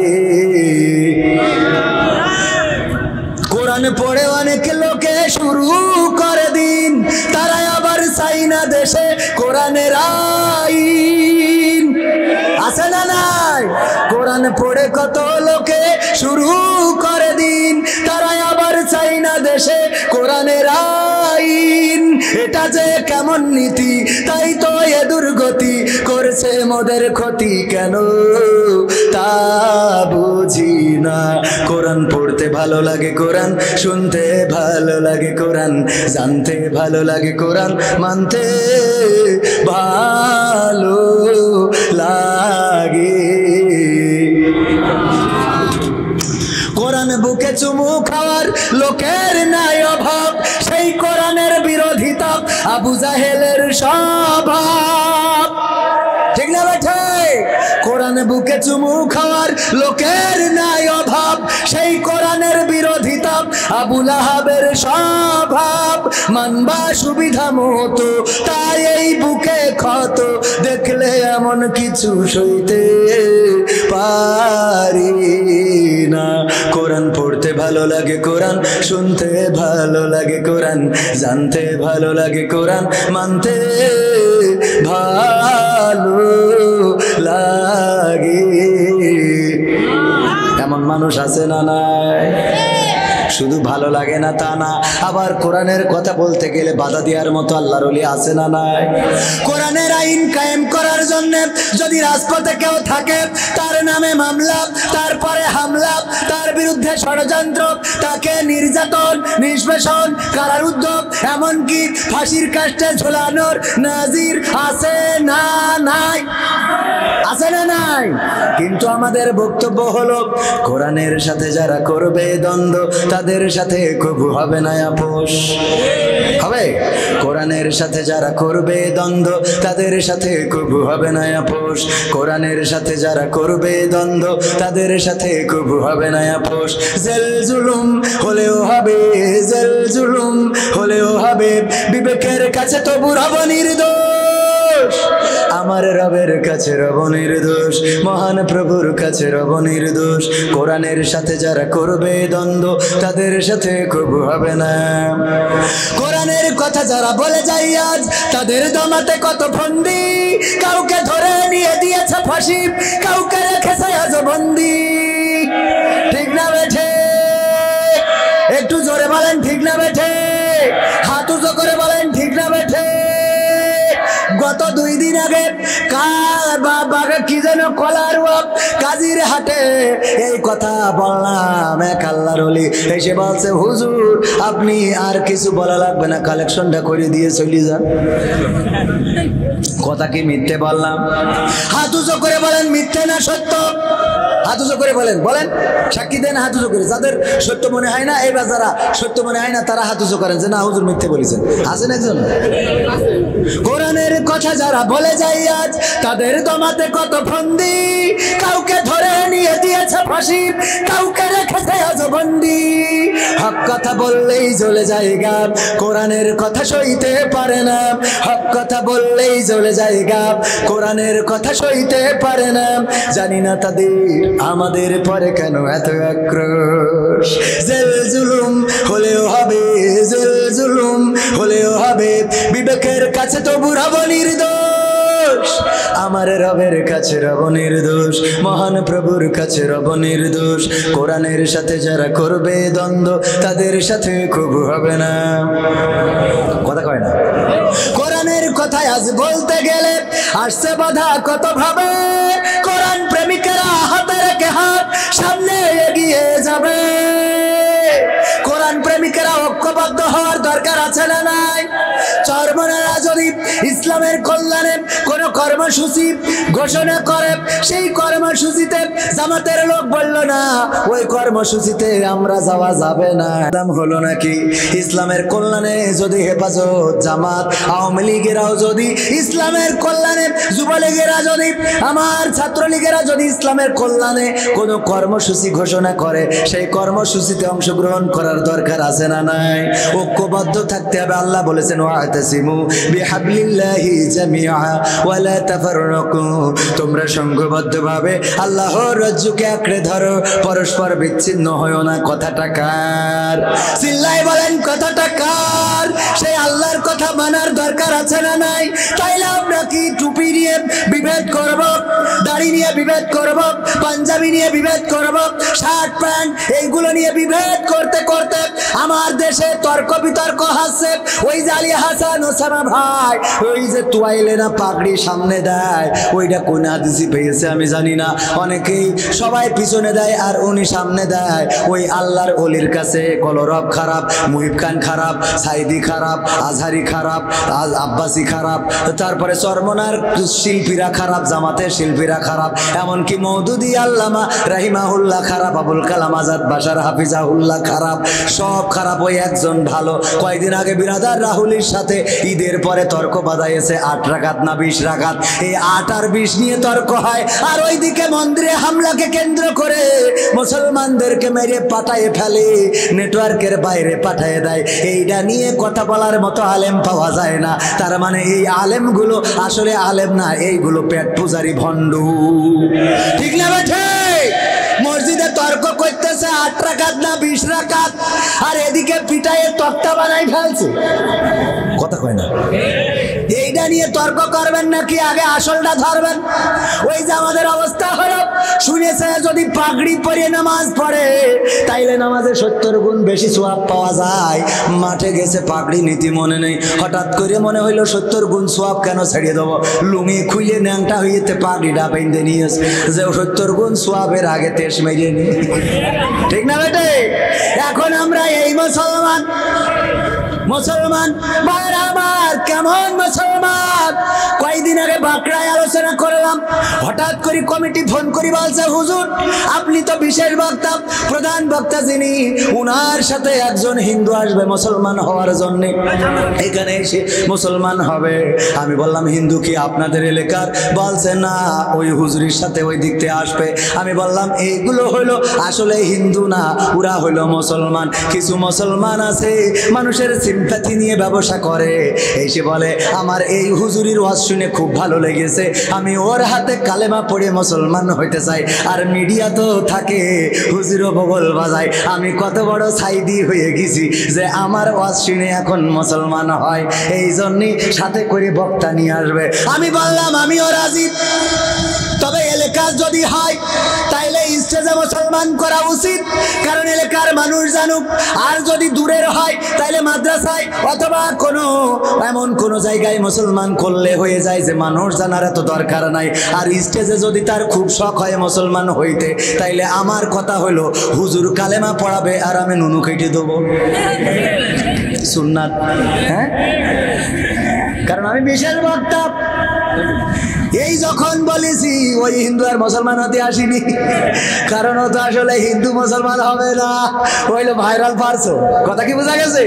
A: কোরআন পড়ে অনেক লোকে শুরু করে দিন, তারা আবার চাই না দেশে কোরআনের আইন। আছে না নাই? কোরআন পড়ে কত লোকে শুরু করে দিন, তারা আবার চাই না দেশে কোরআনের আইন। এটা যে কেমন নীতি, তাই তো এ দুর্গতি করছে মোদের ক্ষতি, কেন তা বুঝি না। কোরআন পড়তে ভালো লাগে, কোরআন শুনতে ভালো লাগে, কোরআন জানতে ভালো লাগে, কোরআন মানতে ভালো লাগে। কোরআন বুকে চুমু খাওয়ার লোকের নাই অভাব, সেই কোরআনের বিরোধিতা আবু জাহেলের স্বভাব। ঠিক না বেঠে? কোরআন বুকে চুমু খাওয়ার লোকের নাই অভাব, সেই কোরআনের বিরোধিতা আবু লাহাবের স্বভাব। মানবা সুবিধা মতো, তাই এই বুকে ক্ষত, দেখলে এমন কিছু সইতে পারি না। কোরআন পড়তে ভালো লাগে, কোরআন শুনতে ভালো লাগে, কোরআন জানতে ভালো লাগে, কোরআন মানতে ভালো লাগে। এমন মানুষ আছে না নাই? শুধু ভালো লাগে না তা না, আবার কোরআনের কথা বলতে গেলে বাধা দেওয়ার মতো আল্লাহর ওলি আছে না নাই? কোরআনের আইন কায়েম করার জন্য যদি রাজপথে কেউ থাকে, তার নামে মামলা, তারপরে হামলা, তার বিরুদ্ধে ষড়যন্ত্র, তাকে নির্যাতন, নিষ্পেষণ, কারারুদ্ধ, এমনকি ফাঁসির কাস্টে ঝোলানোর নাজির আছে না নাই? আছে না নাই? কিন্তু আমাদের বক্তব্য হলো, কোরআনের সাথে যারা করবে দ্বন্দ্ব, তাদের সাথে কবু হবে না আপোষ। হবে? কোরআনের সাথে যারা করবে দ্বন্দ্ব, তাদের সাথে কবু হবে না আপোষ। কোরআনের সাথে যারা করবে দ্বন্দ্ব, তাদের সাথে কবু হবে না আপোষ। জেল জুলুম হলেও হবে, জেল জুলুম হলেও হবে, বিবেকের কাছে তবু রব নির্দোষ। আমার রবের কাছে রব নির্দোষ, মহান প্রভুর কাছে রব নির্দোষ। কোরআনের সাথে যারা করবে দ্বন্দ্ব, তাদের সাথে কবু হবে না। কোরআনের কথা যারা বলে যায় আজ, তাদের দমাতে কত ফন্দি, কাউকে ধরে নিয়ে দিয়েছে ফাঁসি, কাউকে রেখেছে আজ বন্দি। ঠিক না বেঠে? একটু জোরে বলেন ঠিক না বেঠে? হাত উঁচু করে বলেন ঠিক না বেঠে? গত 2 দিন আগে কি যেন কলার কাজীর হাটে এই কথা বললাম, এক আল্লাহর ওলি এসে বলছে, হুজুর আপনি আর কিছু বলা লাগবে না, কালেকশনটা করে দিয়ে চলে যান। কথা কি মিথ্যে বললাম? হাত উঁচু করে বলেন মিথ্যে না সত্য? হাত উঁচু করে বলেন, বলেন, সাক্ষী দেন হাত উঁচু করে। যাদের সত্য মনে হয় না, এবার যারা সত্য মনে হয় না তারা হাত উঁচু করেন যে না হুজুর মিথ্যে বলেছেন। আছেন একজন? কোরআনের কথা যারা বলে যায় আজ, তাদের দমাতে কত ফন্দি, কাউকে ধরে নিয়ে দিয়েছে ফাঁসি, কাউকে রেখেছে আজ বন্দি। হক কথা বললেই জ্বলে যায় গাব, কোরআনের কথা সইতে পারে না। হক কথা বললেই জ্বলে যায় গাব, কোরআনের কথা সইতে পারে না। জানি না তাদের আমাদের পরে কেন এত আক্রোশ। জেল জুলুম হলেও হবে, জেল জুলুম হলেও হবে, বিবেকের কাছে তবু রব নির্দোষ। আমার রবের কাছে রব নির্দোষ, মহান প্রভুর কাছে রব নির্দোষ। কোরআনের সাথে যারা করবে দ্বন্দ্ব, তাদের সাথে কবু হবে না। কথা কয় না? কোরআনের কথায় আজ বলতে গেলে আসছে বাধা কত ভাবে, কোরআন প্রেমিকেরা হাতে রেখে হাত সামনে এগিয়ে যাবে। কোরআন প্রেমিকেরা ঐক্যবদ্ধ হওয়ার দরকার আছে না নাই? চরমনারা যদি ইসলামের কল্যাণে কোন কর্মসূচি ঘোষণা করে, সেই কর্মসূচিতে জামাতের লোক বলল না ওই কর্মসূচিতে আমরা যাওয়া যাবে না, নাম হলো নাকি? ইসলামের কল্যাণে যদি হেফাজত, জামাত, আওয়ামী লীগেরাও যদি ইসলামের কল্যাণে, যুবলীগেরা যদি, আমার ছাত্রলীগেরা যদি ইসলামের কল্যাণে কোন কর্মসূচি ঘোষণা করে, সেই কর্মসূচিতে অংশগ্রহণ করার দরকার আছে না নাই? ঐক্যবদ্ধ থাকতে হবে। আল্লাহ বলেছেন ওয়াতাসিমু বিহাবলিল্লাহি জামিআ ওয়া লা তাফাররাকু, তোমরা সংঘবদ্ধভাবে আল্লাহর রজ্জুকে আঁকড়ে ধরো, পরস্পর বিচ্ছিন্ন হয়ো না। কথাটা কার? চিল্লাই বলেন কথাটা কার? সেই আল্লাহর কথা মানার দরকার আছে না নাই? তাইলে আমরা কি টুপি নিয়ে বিভেদ করব, দাড়ি নিয়ে বিভেদ করব, পাঞ্জাবি নিয়ে বিভেদ করব, শার্ট প্যান্ট এইগুলো নিয়ে বিভেদ করতে করতে আমার দেশে তর্ক বিতর্ক হাসছে। ওই যে আলী হাসান ওসামা ভাই, ওই যে তুয়াইলে না পাগড়ি সামনে দেয়, ওইটা কোন হাদিসে পেয়েছে আমি জানি না। অনেকেই সবাই পিছনে দেয় আর উনি সামনে দেয়। ওই আল্লাহর ওলির কাছে কলরব খারাপ, মুহিব খান খারাপ, সাইদি খারাপ, আজহারি খারাপ, আব্বাসি খারাপ, তারপরে চরমনার শিল্পীরা খারাপ, জামাতের শিল্পীরা খারাপ, এমনকি মওদুদি আল্লামা রাহিমাহুল্লাহ খারাপ, আবুল কালাম আজাদ বাশার হাফিজাহুল্লাহ খারাপ, সব খারাপ। ওই একজন ভালো। কয়েকদিন আগে বিরাদার রাহুলের সাথে ঈদের পরে তর্ক বাঁধাইছে 8 রাকাত না 20 রাকাত। এই 8 আর 20 নিয়ে তর্ক হয়, আর ওইদিকে মন্দিরে হামলাকে কেন্দ্র করে মুসলমানদেরকে মেরে পাঠায় ফেলে, নেটওয়ার্কের বাইরে পাঠিয়ে দেয়। এইটা নিয়ে কথা বলার মতো আলেম পাওয়া যায় না। তার মানে এই আলেমগুলো আসলে আলেম না, এইগুলো পেট পূজারি ভণ্ড। ঠিক না বেঠে? মসজিদে তর্ক করতেছে 8 রাকাত না 20 রাকাত, আর এদিকে পিটায়ে তক্তা বানাই ফেলছে। কথা কয় না? এইটা নিয়ে তর্ক করবেন নাকি আগে আসলটা ধরবেন? ওই যে আমাদের অবস্থা হলো, শুনেছে যদি পাগড়ি পরে নামাজ পড়ে তাই তাইলে নামাজে 70 গুণ বেশি সওয়াব পাওয়া যায়। মাঠে গেছে পাগড়ি নীতি মনে নেই, হঠাৎ করে মনে হইলো 70 গুণ সওয়াব কেন ছেড়ে দেবো, লুঙ্গি খুলে ন্যাংটা হইতে পাগড়িটা বেঁধে নিয়েছে যে 70 গুণ সওয়াবের আগে তেজ মেরে নি। ঠিক না বেটে? এখন আমরা এই মুসলমান ভাইরা আমার, কেমন মুসলমান? কয়েকদিন আগে বাঁকড়ায় আলোচনা করলাম, হঠাৎ করে কমিটি ফোন করে বলছে, হুজুর আপনি তো বিশেষ বক্তা, প্রধান বক্তা যিনি, উনার সাথে একজন হিন্দু আসবে মুসলমান হওয়ার জন্য, এখানে এসে মুসলমান হবে। আমি বললাম হিন্দু কি আপনাদের এলাকার? বলছে না, ওই হুজুরের সাথে ওই দিক থেকে আসবে। আমি বললাম এইগুলো হইলো আসলে হিন্দু না, ওরা হইলো মুসলমান। কিছু মুসলমান আছে মানুষের সিম্প্যাথি নিয়ে ব্যবসা করে, এসে বলে আমার এই হুজুরির ওয়াজ শুনে খুব ভালো লেগেছে, আমি ওর হাতে কালেমা পড়ে মুসলমান হইতে চাই। আর মিডিয়া তো থাকে, হুজুরও বগল বাজায়। আমি কত বড় সাইদি হয়ে গেছি যে আমার ওয়াজ শুনে এখন মুসলমান হয়, এই জন্যই সাথে করে বক্তা নিয়ে আসবে। আমি বললাম আমিও রাজি, তবে এলাকা যদি হয় তাইলে স্টেজে মুসলমান করা উচিত, কারণ এলাকার মানুষ জানুক। আর যদি দূরের হয় তাইলে মাদ্রাসায় অথবা এমন কোনো জায়গায় মুসলমান করলে হয়ে যায় যে মানুষ জানার এত দরকার নাই। আর স্টেজে যদি তার খুব শখ হয় মুসলমান হইতে, তাইলে আমার কথা হলো হুজুর কালেমা পড়াবে আর আমি নুনু কেটে দেবো, সুন্নাত। হ্যাঁ, কারণ আমি বিশেষ বক্তা। এই যখন বলেছি ওই হিন্দু আর মুসলমান হতে আসিনি, কারণ ও তো আসলে হিন্দু মুসলমান হবে না, হইলো ভাইরাল পারছো। কথা কি বোঝা গেছে?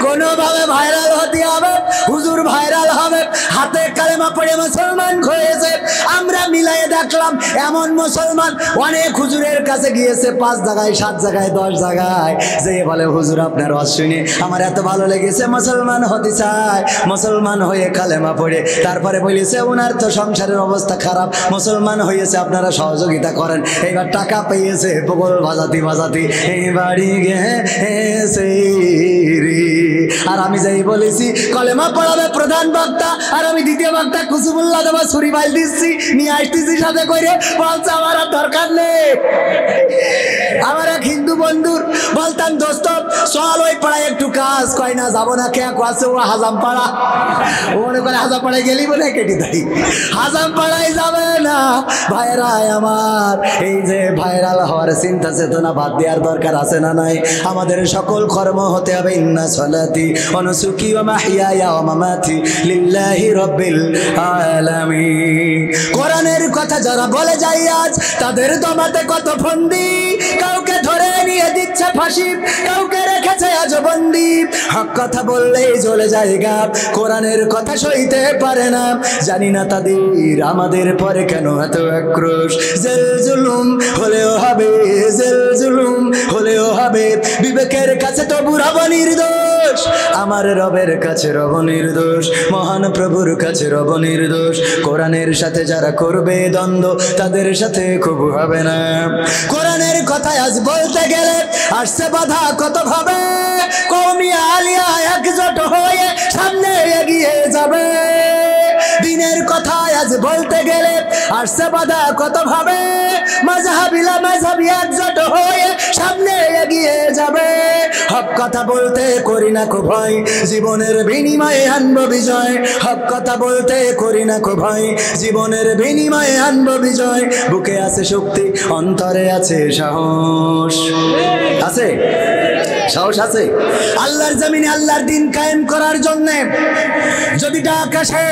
A: কোনোভাবে ভাইরাল হতে হবে, হুজুর ভাইরাল হবে, হাতে কালেমা পড়ে মুসলমান হয়েছে। আমরা মিলাই দেখলাম এমন মুসলমান অনেক হুজুরের কাছে গিয়েছে, 5 জায়গায় 7 জায়গায় 10 জায়গায়, যে বলে হুজুর আপনার ওয়াজ শুনে আমার এত ভালো লেগেছে, মুসলমান হতে চায়। মুসলমান হয়ে কালেমা পড়ে তারপরে বলেছে ওনার তো সংসারের অবস্থা খারাপ, মুসলমান হয়েছে, আপনারা সহযোগিতা করেন। এইবার টাকা পেয়েছে, বগল বাজাতি এই বাড়ি গেছে রে। আর আমি যাই বলেছি কলেমা পড়াবে প্রধান বক্তা, আর আমি দ্বিতীয় বক্তা কুসুমুল্লাহ দেবা ছুরি বাইল দিচ্ছি, নিয়ে আসতেছি সাথে করে, বলছে আমার আর দরকার নেই। আমার এক হিন্দু বন্ধুর বলতাম দোস্ত চল ওই পাড়ায় একটু কাজ, কয় না যাবো না, কে আছে ও হাজাম পাড়া, ও মনে করে হাজাম পাড়ায় গেলি বলে কেটে দেয়, হাজাম পাড়ায় যাবে না। ভাইরা আমার, এই যে ভাইরাল হওয়ার চিন্তা চেতনা বাদ দেওয়ার দরকার আছে না নাই? আমাদের সকল কর্ম হতে হবে ইন্না সলাতি ওয়া নুসুকি ওয়া মাহইয়ায়া ওয়া মামাতি লিল্লাহি রাব্বিল আলামিন। কোরআনের কথা যারা বলে যায় আজ, তাদের দমাতে কত ফন্দি, কাউকে ধরে নিয়ে দিচ্ছে ফাঁসি, কাউকে রেখেছে আজ বন্দি। হক কথা বললেই চলে যায় গাব, কোরআনের কথা সইতে পারে না। জানি না তাদের আমাদের পরে কেন এত আক্রোশ। জেল জুলুম হলেও হবে, জেল জুলুম হলেও হবে, বিবেকের কাছে তো রব নির্দোষ, আমার রবের কাছে রব নির্দোষ, মহান প্রভুর কাছে রব নির্দোষ। কোরআনের সাথে যারা করবে দ্বন্দ্ব, তাদের সাথে খুব হবে না। কোরআনের কথা আজ বলতে গেলে আসছে বাধা কত ভাবে, কওমি আলিয়া একজোট হয়ে সামনে এগিয়ে যাবে। দিনের কথা আজ বলতে গেলে আসছে বাধা কত ভাবে, মাযহাবিলা মাযহাবি একজোট হয়ে সামনে এগিয়ে যাবে। হক কথা বলতে করি না কো ভয়, জীবনের বিনিময়ে আনবো বিজয়। হক কথা বলতে করি না কো ভয়, জীবনের বিনিময়ে আনবো বিজয়। বুকে আছে শক্তি, অন্তরে আছে সাহস, আছে সাহস আছে। আল্লাহর জমিনে আল্লাহর দিন কায়েম করার জন্য যদি আকাশে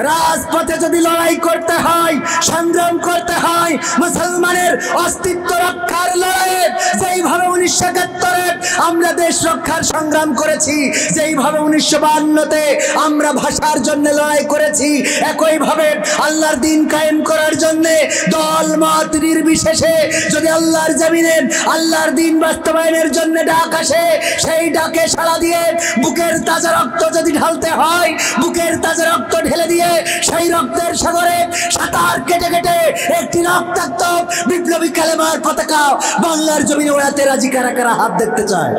A: রাজপথে যদি লড়াই করতে হয়, সংগ্রাম করতে হয়, মুসলমানের অস্তিত্ব রক্ষার লড়াই, যেইভাবে 1971-এ আমরা দেশ রক্ষার সংগ্রাম করেছি, যেইভাবে 1952-তে আমরা ভাষার জন্য লড়াই করেছি, একইভাবে আল্লাহর দিন কায়েম করার জন্য দল মত নির্বিশেষে যদি আল্লাহর জমিনে আল্লাহর দিন বাস্তবায়নের জন্য ডাক আসে, সেই ডাকে সাড়া দিয়ে বুকের তাজা রক্ত যদি ঢালতে হয়, বুকের তাজা রক্ত ঢেলে দিয়ে সেই রক্তের সাগরে সাঁতার কেটে কেটে একটি রক্তাক্ত বিপ্লবী কালেমার পতাকা বাংলার জমিনে ওড়াতে রাজি কারা কারা হাত দেখতে চায়?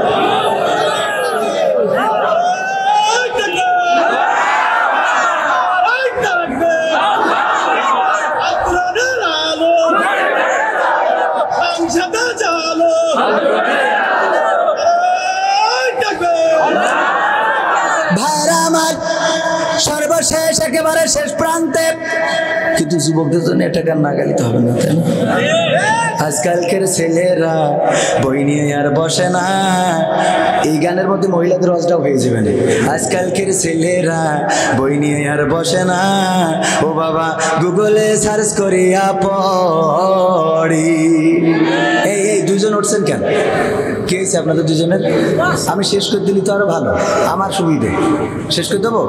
A: সর্বশেষ একেবারে শেষ প্রান্তে। কিন্তু যুবকদের জন্য এটা গান না গাইতে হবে না, তাই না? আজকালকের ছেলেরা বই নিয়ে আর বসে না। এই গানের মধ্যে মহিলাদের রসটাও হয়ে যাবে না। আজকালকের ছেলেরা বই নিয়ে আর বসে না, ও বাবা গুগলে সার্চ করিয়া পড়ি। এই এই দুজন উঠছেন কেন? কি হয়েছে আপনাদের দুজনের? আমি শেষ করে দিলি তো আরো ভালো, আমার সুবিধে। শেষ করে দেবো?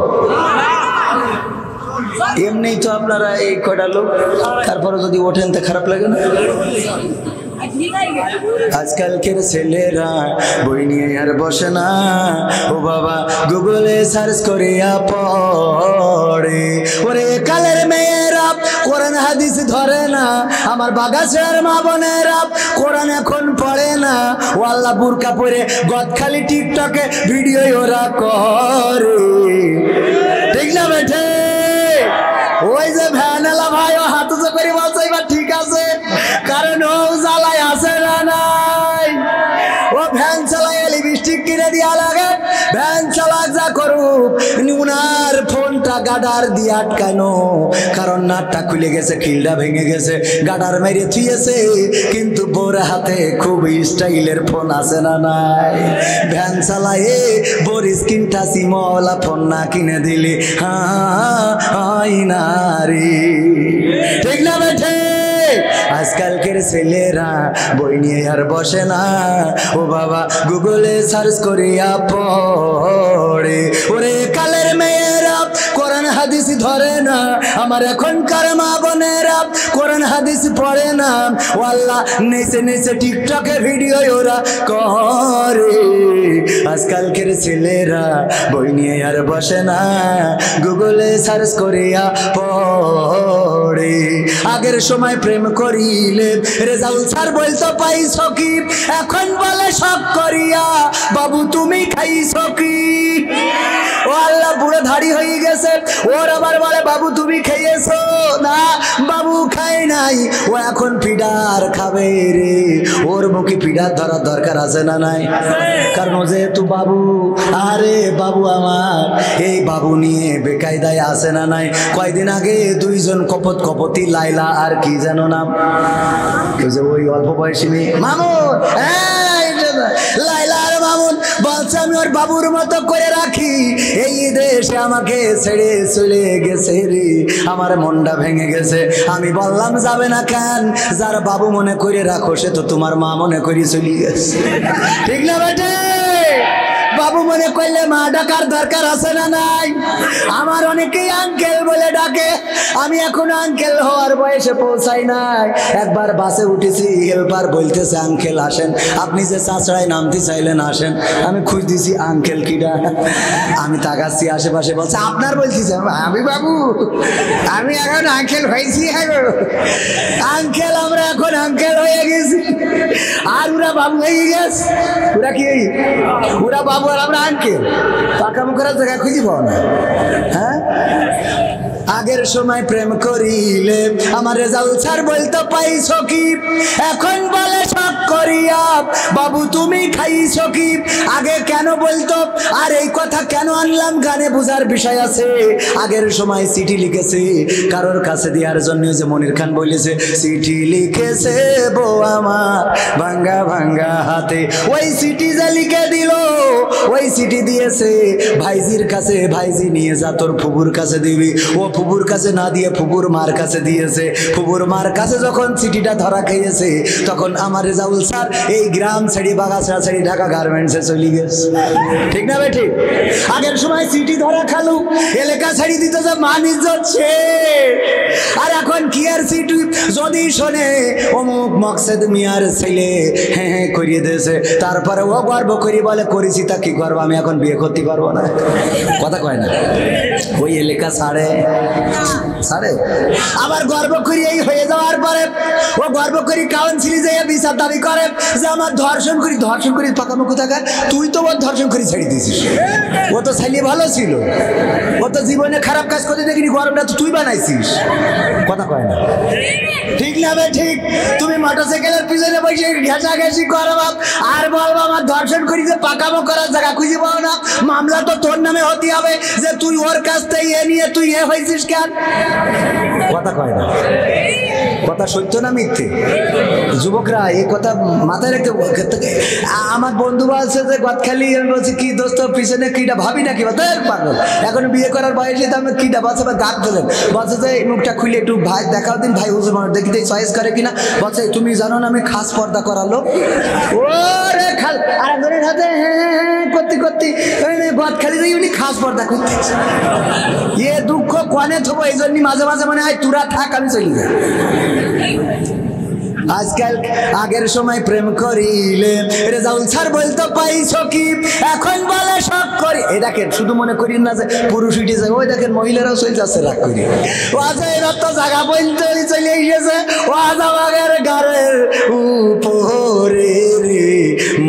A: এমনি তো আপনারা এই কয়টা লোক, তারপরে যদি ওঠেন তো খারাপ লাগে না? আজকালকের ছেলেরা বই নিয়ে আর বসে না, ও বাবা গুগলে সার্চ করিয়া পড়ে। ওরে কালের মেয়েরা কোরআন হাদিস ধরে না, আমার বাগাছের মা বোনেরা কোরআন এখন পড়ে না। ও আল্লাহ বুরকা পরে গদখালি টিকটকে ভিডিও ওরা করে, ঠিক না বেঠে? ওই যে ভ্যানেলা ভাই ও হাত উঁচু করে বলছে এবার ঠিক আছে, কারণ ও জ্বালায় আছে না নাই। ও ভ্যান চালায় লিপস্টিক কিনে দিয়া লাগে, ভ্যান চালাক যা করুক উনার ফোনটা গাডার দিয়ে আটকানো, কারণ নাটটা খুলে গেছে, খিলটা ভেঙে গেছে, গাডার মেরে থুয়েছে, কিন্তু বোর হাতে খুব স্টাইলের ফোন আছে না নাই। ভ্যান চালায় বোর স্ক্রিন টাচি মওলা ফোন না কিনে দিলি হাই না রে, ঠিক না বেঠে? আজকালকের ছেলেরা বই নিয়ে আর বসে না, ও বাবা গুগলে সার্চ করিয়া পড়ে। ওরে কালের মেয়েরা কোরআন হাদিস ধরে না, আমার এখনকার মা বোনেরা কোরআন হাদিস পড়ে না। ও আল্লাহ নেচে নেচে টিকটকে ভিডিও ওরা করে। আজকালকের ছেলেরা বই নিয়ে আর বসে না, গুগলে সার্চ করিয়া পড়ে। আগের সময় প্রেম করিলে রেজাল্ট স্যার বলতো পাইছো কি, এখন বলে শখ করিয়া বাবু তুমি খাইছো কি। ও আল্লাহ বুড়ো ধাড়ি হয়ে গেছে, ওর আবার বলে বাবু তুমি খাইয়েছো না, বাবু খাই নাই। ও এখন পিডার খাবে রে, ওর মুখে পিডার ধরার দরকার আছে না নাই? কারণ ও যেহেতু বাবু, আরে বাবু আমার এই বাবু নিয়ে বেকায়দায় আছে না নাই? কয়দিন আগে দুইজন কপতি লাইলা আর কি জানো নাম, ওই অল্প বয়সী মেয়ে মামুন, লাইলা আর মামুন বলছে আমি ওর বাবুর মতো করে রাখি, এই দেশে আমাকে ছেড়ে চলে গেছে রে, আমার মনটা ভেঙে গেছে। আমি বললাম যাবে না কেন, যার বাবু মনে করে রাখো সে তো তোমার মা মনে করে চলে গেছে, ঠিক না বেটে? বাবু মনে করলে মা ডাকার দরকার আছে না নাই? আমার অনেকেই আঙ্কেল বলে ডাকে, আমি এখন আঙ্কেল হওয়ার বয়সে পৌঁছাই নাই। একবার বাসে উঠেছি, হেল্পার বলতেছে আঙ্কেল আসেন, আপনি যে চাচড়ায় নামতে চাইলেন আসেন। আমি খুঁজ দিছি আঙ্কেল কিডা, আমি তাকাচ্ছি আশেপাশে, বলছে আপনার বলতেছে। আমি বাবু আমি এখন আঙ্কেল হয়েছি, আঙ্কেল আমরা এখন আঙ্কেল হয়ে গেছি, আর ওরা বাবু হয়ে গেছে। ওরা কি ওরা বাবু আর আমরা আঙ্কেল, পাকা মুখের জায়গা খুঁজি পাও না। হ্যাঁ, আগের সময় প্রেম করিলে আমার রেজাল্ট স্যার বলতো পাইছো কি, এখন বলে শখ করিয়া বাবু তুমি খাইছো কি। আগে কেন বলতো, আর এই কথা কেন আনলাম গানে বোঝার বিষয় আছে। আগের সময় চিঠি লিখেছে কারোর কাছে দেওয়ার জন্য, যে মনির খান বলেছে চিঠি লিখেছে বউ আমার ভাঙ্গা ভাঙ্গা হাতে, ওই চিঠি যে লিখে দিল, ওই চিঠি দিয়েছে ভাইজির কাছে, ভাইজি নিয়ে যা তোর ফুবুর কাছে দিবি। ও ফুবুর কাছে না দিয়ে ফুবুর মার কাছে দিয়েছে। ফুবুর মার কাছে যখন চিঠিটা ধরা খেয়েছে, তখন আমার রেজাউল স্যার এই গ্রাম ছেড়ে বাগাছড়া ছেড়ে ঢাকা গার্মেন্টসে চলে গেছে, ঠিক না বেঠি? আগের সময় চিঠি ধরা খালু এলাকা ছেড়ে দিত, যে মান ইজ্জত শেষ। আর এখন কি আর চিঠি যদি শোনে অমুক মকসেদ মিয়ার ছেলে হ্যাঁ হ্যাঁ করিয়ে দিয়েছে, তারপরে ও গর্ব করি বলে করেছি তা কি করবো, আমি এখন বিয়ে করতে পারবো না, কথা কয় না। ওই এলাকা ছাড়ে ছাড়ে, আবার গর্ব করি এই হয়ে যাওয়ার পরে ও গর্ব করি কাউন্সিলে যে বিচার দাবি করে যে আমার ধর্ষণ করি পাকামুখো থাকা, তুই তো ওর ধর্ষণ করে ছেড়ে দিয়েছিস। ও তো ছেলে ভালো ছিল, ও তো জীবনে খারাপ কাজ করতে দেখিনি, গরমটা তো তুই বানাইছিস, কথা কয় না, ঠিক না বে ঠিক? তুমি মোটরসাইকেলের পিছনে বসে ঘেঁষাঘেঁষি করো আর বলবো আমার ধর্ষণ শাসন করি যে পাকামো করার জায়গা খুঁজে পাও না, মামলা তো তোর নামে হতে হবে যে তুই ওর কাছ থেকে এ নিয়ে তুই এ হয়েছিস কেন? কথা কয় না, কথা সত্য না মিথ্যে? যুবকরা এই কথা মাথায় রাখতে। আমার বন্ধু বলছে যে গদখালি, আমি বলছি কি দোস্ত পিছনে কিটা ভাবি নাকি? পাগল, এখন বিয়ে করার বয়সে তো আমি কিটা বলছে গাছ ধরেন, বলছে যে মুখটা খুলে একটু ভাই দেখাও দিন, ভাই হুজুর মানুষ দেখিতে চয়েস করে কিনা। বলছে তুমি জানো না আমি খাস পর্দা করালো। ওরে খাল আর একজনের হাতে হ্যাঁ করতে করতে গদখালি যাই উনি খাস পর্দা করতে। এ দুঃখ কনে থবো, এই জন্য মাঝে মাঝে মনে হয় তুরা থাক আমি চলি যাই। আজকাল আগের সময় প্রেম করিলে রেজাউল স্যার বলতো পাইছো কি, এখন বলে শখ করি। এই দেখেন শুধু মনে করি না যে পুরুষ উঠে যায়, ওই দেখেন মহিলারাও চলে যাচ্ছে রাগ করি। ও আজ এরা তো জায়গা বলতে চলে এসেছে, ও আজ আমাদের ঘরের উপরে রে।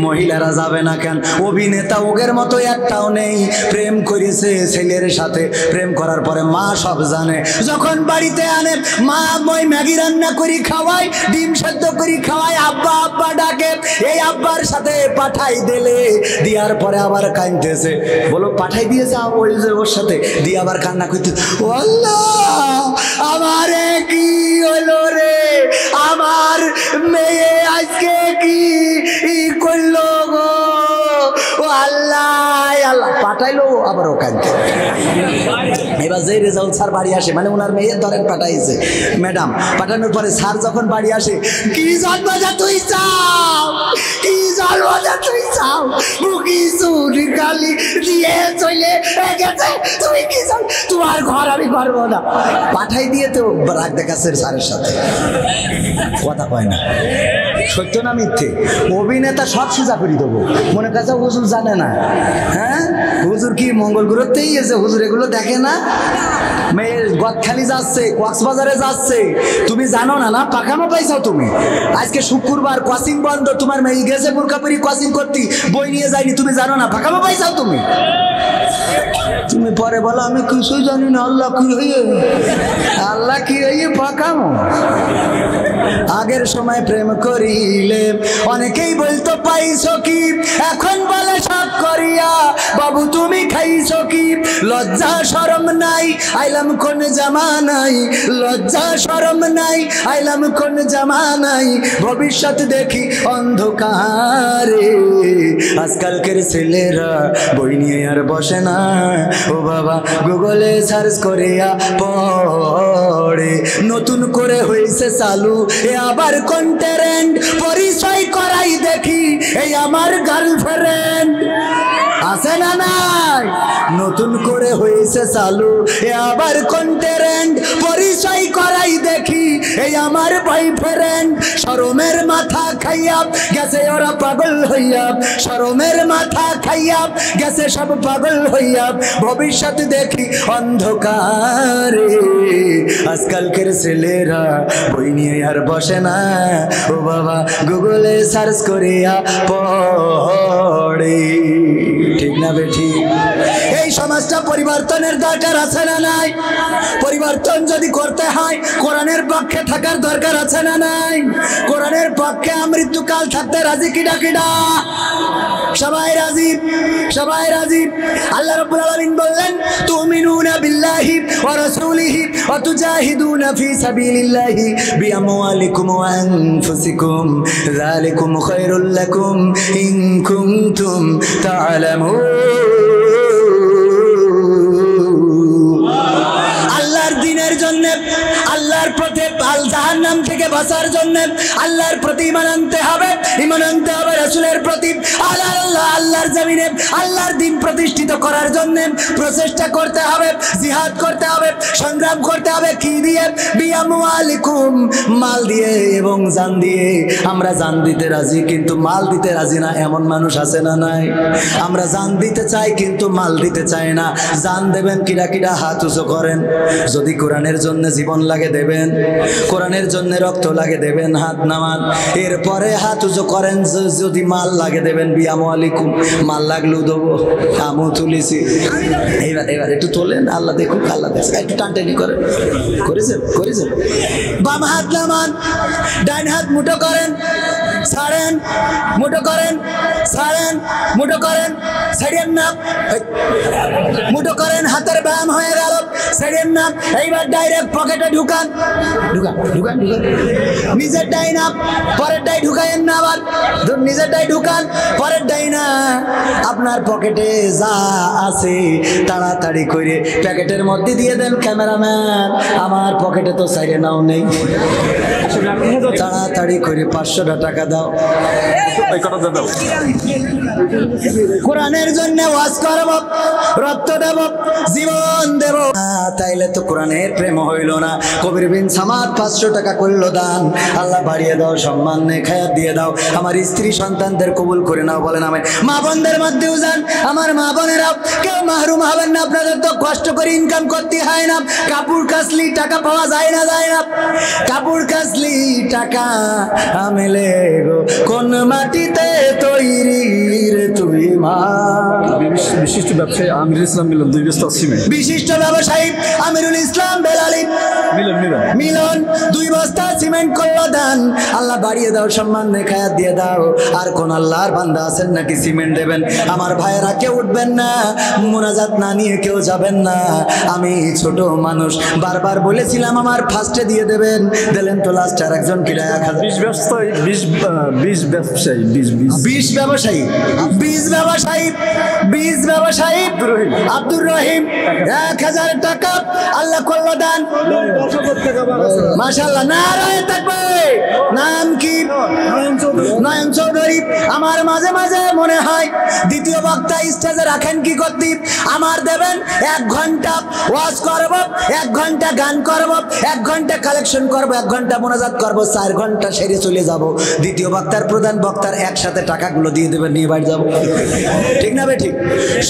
A: মহিলারা যাবে না কেন? অভিনেতা ওগের মতো একটাও নেই, প্রেম করেছে ছেলের সাথে, প্রেম করার পরে মা সব জানে। যখন বাড়িতে আনে মা মই ম্যাগি রান্না করি খাওয়াই, ডিম সেদ্ধ করি খাওয়াই, আব্বা আব্বা ডাকে, এই আব্বার সাথে পাঠাই দিলে, দিয়ার পরে আবার কাঁদতেছে। বলো পাঠাই দিয়েছে ওই যে ওর সাথে দিয়ে আবার কান্না করতে, ও আল্লাহ আমারে কি হলো রে, আমার মেয়ে আজকে কি করলো গো, ও আল্লাহ আল্লাহ পাঠাইলো আবার ও কাঁদতে। এবার যে রেজাউল স্যার বাড়ি আসে, মানে ওনার মেয়ে ধরেন পাঠাইছে ম্যাডাম, পাঠানোর পরে স্যার যখন বাড়ি আসে, কি জন্মজা তুই চাও, কি জন্মজা তুই চাও, বুকি চুরি গালি দিয়ে চলে গেছে, তুমি কি চাও, তোমার ঘর আমি করবো না। পাঠাই দিয়ে তো রাগ দেখাচ্ছে স্যারের সাথে, কথা কয় না। সত্য না মিথ্যে? অভিনেতা সব সোজা করে দেবো, মনে কাছে হুজুর জানে না। হ্যাঁ হুজুর কি মঙ্গল গ্রহতেই এসে, হুজুর এগুলো দেখে না? মেয়ে গদখালি যাচ্ছে, কক্সবাজারে যাচ্ছে, তুমি জানো না? না পাখামো পাইছাও তুমি? আজকে শুক্রবার কোচিং বন্ধ, তোমার মেয়ে গেছে বোরকাপুরি কোচিং করতে, বই নিয়ে যায়নি, তুমি জানো না? পাখামো পাইছাও তুমি? তুমি পরে বলো আমি কিছুই জানি না, আল্লাহ কি হইয়ে, আল্লাহ কি হইয়ে পাখামো। আগের সময় প্রেম করিলে অনেকেই বলতো পাইছো কি, এখন বলে শখ করিয়া বাবু তুমি খাইছো কি। লজ্জা শরম নাই আইলাম কোন জামানাই, লজ্জা শরম নাই আইলাম কোন জামানাই, ভবিষ্যৎ দেখি অন্ধকারে। আজকালকের ছেলেরা বই নিয়ে আর বসে না, ও বাবা গুগলে সার্চ করিয়া পড়ে। নতুন করে হয়েছে চালু এ আবার কন্টেন্ট, পরিচয় করাই দেখি এই আমার গার্লফ্রেন্ড, আছে না নাই? নতুন করে হয়েছে চালু এ আবার কন্টেন্ট, পরিচয় করাই দেখি এই আমার বয়ফ্রেন্ড। শরমের মাথা খাইয়া গেছে ওরা পাগল হইয়া, শরমের মাথা খাইয়া গেছে সব পাগল হইয়া, ভবিষ্যৎ দেখি অন্ধকারে। আজকালকের ছেলেরা বই নিয়ে আর বসে না, ও বাবা গুগলে সার্চ করিয়া পড়ে। ঠিক না বেঠি? এই সমাজটা পরিবর্তনের দরকার আছে না নাই? পরিবর্তন যদি করতে হয় কোরআনের পক্ষে থাকার দরকার আছে না নাই? কোরআনের পক্ষে মৃত্যুকাল থাকতে রাজি কিডা কিডা? সবাই রাজি, সবাই রাজি। আল্লাহ রাব্বুল আলামিন বললেন তুমিনুনা বিল্লাহি ওয়া রাসূলিহি ওয়া তুজাহিদুনা ফি সাবিলিল্লাহি বিআমওয়ালিকুম ওয়া আনফুসিকুম যালিকুম খায়রুল লাকুম ইন কুনতুম তা'লামুন। আল্লাহর দ্বীনের জন্য, আল্লাহর পথে জাহান্নাম থেকে বাঁচার জন্য আল্লাহর প্রতি ঈমান আনতে হবে, ঈমান আনতে হবে রাসূলের প্রতি। আল্লাহর জমিনে আল্লাহর দ্বীন প্রতিষ্ঠিত করার জন্য প্রচেষ্টা করতে হবে, জিহাদ করতে হবে, সংগ্রাম করতে হবে। কি দিয়ে? বিআমওয়ালিকুম, মাল দিয়ে এবং জান দিয়ে। আমরা জান দিতে রাজি কিন্তু মাল দিতে রাজি না, এমন মানুষ আছে না নাই? আমরা জান দিতে চাই কিন্তু মাল দিতে চাই না। জান দেবেন কিরা কিরা? হাত উঁচু করেন। যদি কোরআনের জন্য জীবন লাগে দেবেন, কোরআনের জন্য রক্ত লাগে দেবেন, হাত নামান। এরপরে হাত উঁচু করেন, যদি মাল লাগে দেবেন। বিআমওয়ালিকুম, মাল লাগলেও দেবো, আমও তুলেছি। এবার একটু তোলেন, আল্লাহ দেখুক, আল্লাহ দেখুক, একটু টানটানি করেন। করেছেন? করেছেন? বাম হাত নামান, ডাইন হাত মুঠো করেন, ছাড়েন, মুঠো করেন, ছাড়েন, মুঠো করেন ছাড়েন না, মুঠো করেন হাতের ব্যায়াম হয়ে গেল, ছাড়েন না। এইবার ডাইরেক্ট পকেটে ঢুকান, ঢুকান ঢুকান ঢুকান, নিজেরটাই না পরেরটাই ঢুকাইয়েন না, আবার নিজেরটাই ঢুকান পরেরটাই না। আপনার পকেটে যা আছে তাড়াতাড়ি করে প্যাকেটের মধ্যে দিয়ে দেন। ক্যামেরাম্যান আমার পকেটে তো সাইডে নাও নেই, তাড়াতাড়ি করে 500 টাকা দাও, কোরআনের জন্য ওয়াজ করব, রক্ত দেব, জীবন দেব। তাইলে তো কোরআনের প্রেম হইল না। কবির বিন সামাদ 500 টাকা করলো দান। আল্লাহ বাড়িয়ে দাও, সম্মান নেখায়াত দিয়ে দাও, আমার স্ত্রী সন্তানদের কবুল করে নাও। বলেন আমি মা বোনদের মধ্যেও যান, আমার মা বোনেরা কেউ মাহরুম হবেন না। আপনাদের তো কষ্ট করে ইনকাম করতে হয় না, কাপড় কাচলি টাকা পাওয়া যায় না, যায় না। কাপড় কাচলি টাকা মেলে গো কোন মাটিতে তৈরি রে তুই মা।
B: বিশিষ্ট ব্যবসায়ী আমিরুল ইসলাম মিলন 2 বস্তা সিমেন্ট।
A: বিশিষ্ট ব্যবসায়ী আমিরুল ইসলাম বেলালি মিলন 2 বস্তা সিমেন্ট করলো দান। আল্লাহ বাড়িয়ে দাও, সম্মান নেখায়াত দিয়ে দাও। আর কোন আল্লাহর বান্দা আছেন নাকি সিমেন্ট দেবেন? আমার ভাইয়েরা কেউ উঠবেন না, মুনাজাত না নিয়ে কেউ যাবেন না। আমি ছোট মানুষ, বারবার বলেছিলাম আমার ফার্স্টে দিয়ে দেবেন, দিলেন তো লাস্ট আর একজন কিরায়া
B: 20 ব্যবসায়ী 20 ব্যবসায়ী
A: 20 ব্যবসায়ী 20 ব্যবসায়ী 20 ব্যবসায়ী আব্দুর রহিম 1000 টাকা আল্লাহ করলো দান। মাশাআল্লাহ, নারায়ে তাকবীর। নাম কি? নয়ন চৌধুরী। আমার মাঝে মাঝে মনে হয় দ্বিতীয় বক্তা স্টেজে রাখেন কি করতে, আমার দেবেন 1 ঘন্টা ওয়াজ করব, 1 ঘন্টা গান করব, 1 ঘন্টা কালেকশন করব, 1 ঘন্টা মোনাজাত করব, 4 ঘন্টা সেরে চলে যাব। দ্বিতীয় বক্তার প্রধান বক্তার একসাথে টাকাগুলো দিয়ে দেবেন, নিয়ে বাড়ি যাব। ঠিক না ঠিক?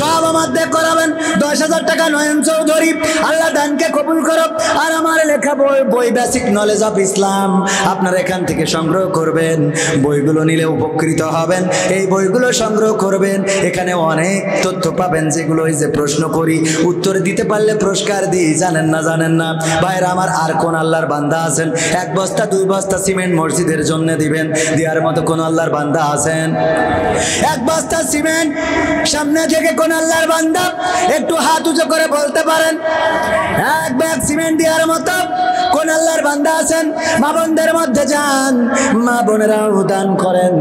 A: সব আমার দেখ করাবেন। 10,000 টাকা নয়ন চৌধুরী। আল্লাহ দানকে কবুল করো। আর আমার লেখা বই বেসিক নলেজ অফ ইসলাম আপনারা এখান থেকে সংগ্রহ করবেন, বইগুলো নিলে উপকৃত হবেন। এই বইগুলো সংগ্রহ করবেন, এখানে অনেক তথ্য পাবেন যেগুলো এই যে প্রশ্ন করি উত্তর দিতে পারলে পুরস্কার দিই। জানেন না জানেন না ভাইরা আমার? আর কোন আল্লাহর বান্দা আছেন 1 বস্তা 2 বস্তা সিমেন্ট মসজিদের জন্য দিবেন? দেওয়ার মতো কোন আল্লাহর বান্দা আছেন? 1 বস্তা সিমেন্ট সামনে থেকে কোন আল্লাহর বান্দা একটু হাত উঁচু করে বলতে পারেন? 1 ব্যাগ সিমেন্ট দেওয়ার মতো কোন আল্লাহর বান্দা আছেন? মা বোনদের মধ্যে যান, মা বোনেরাও দান করেন।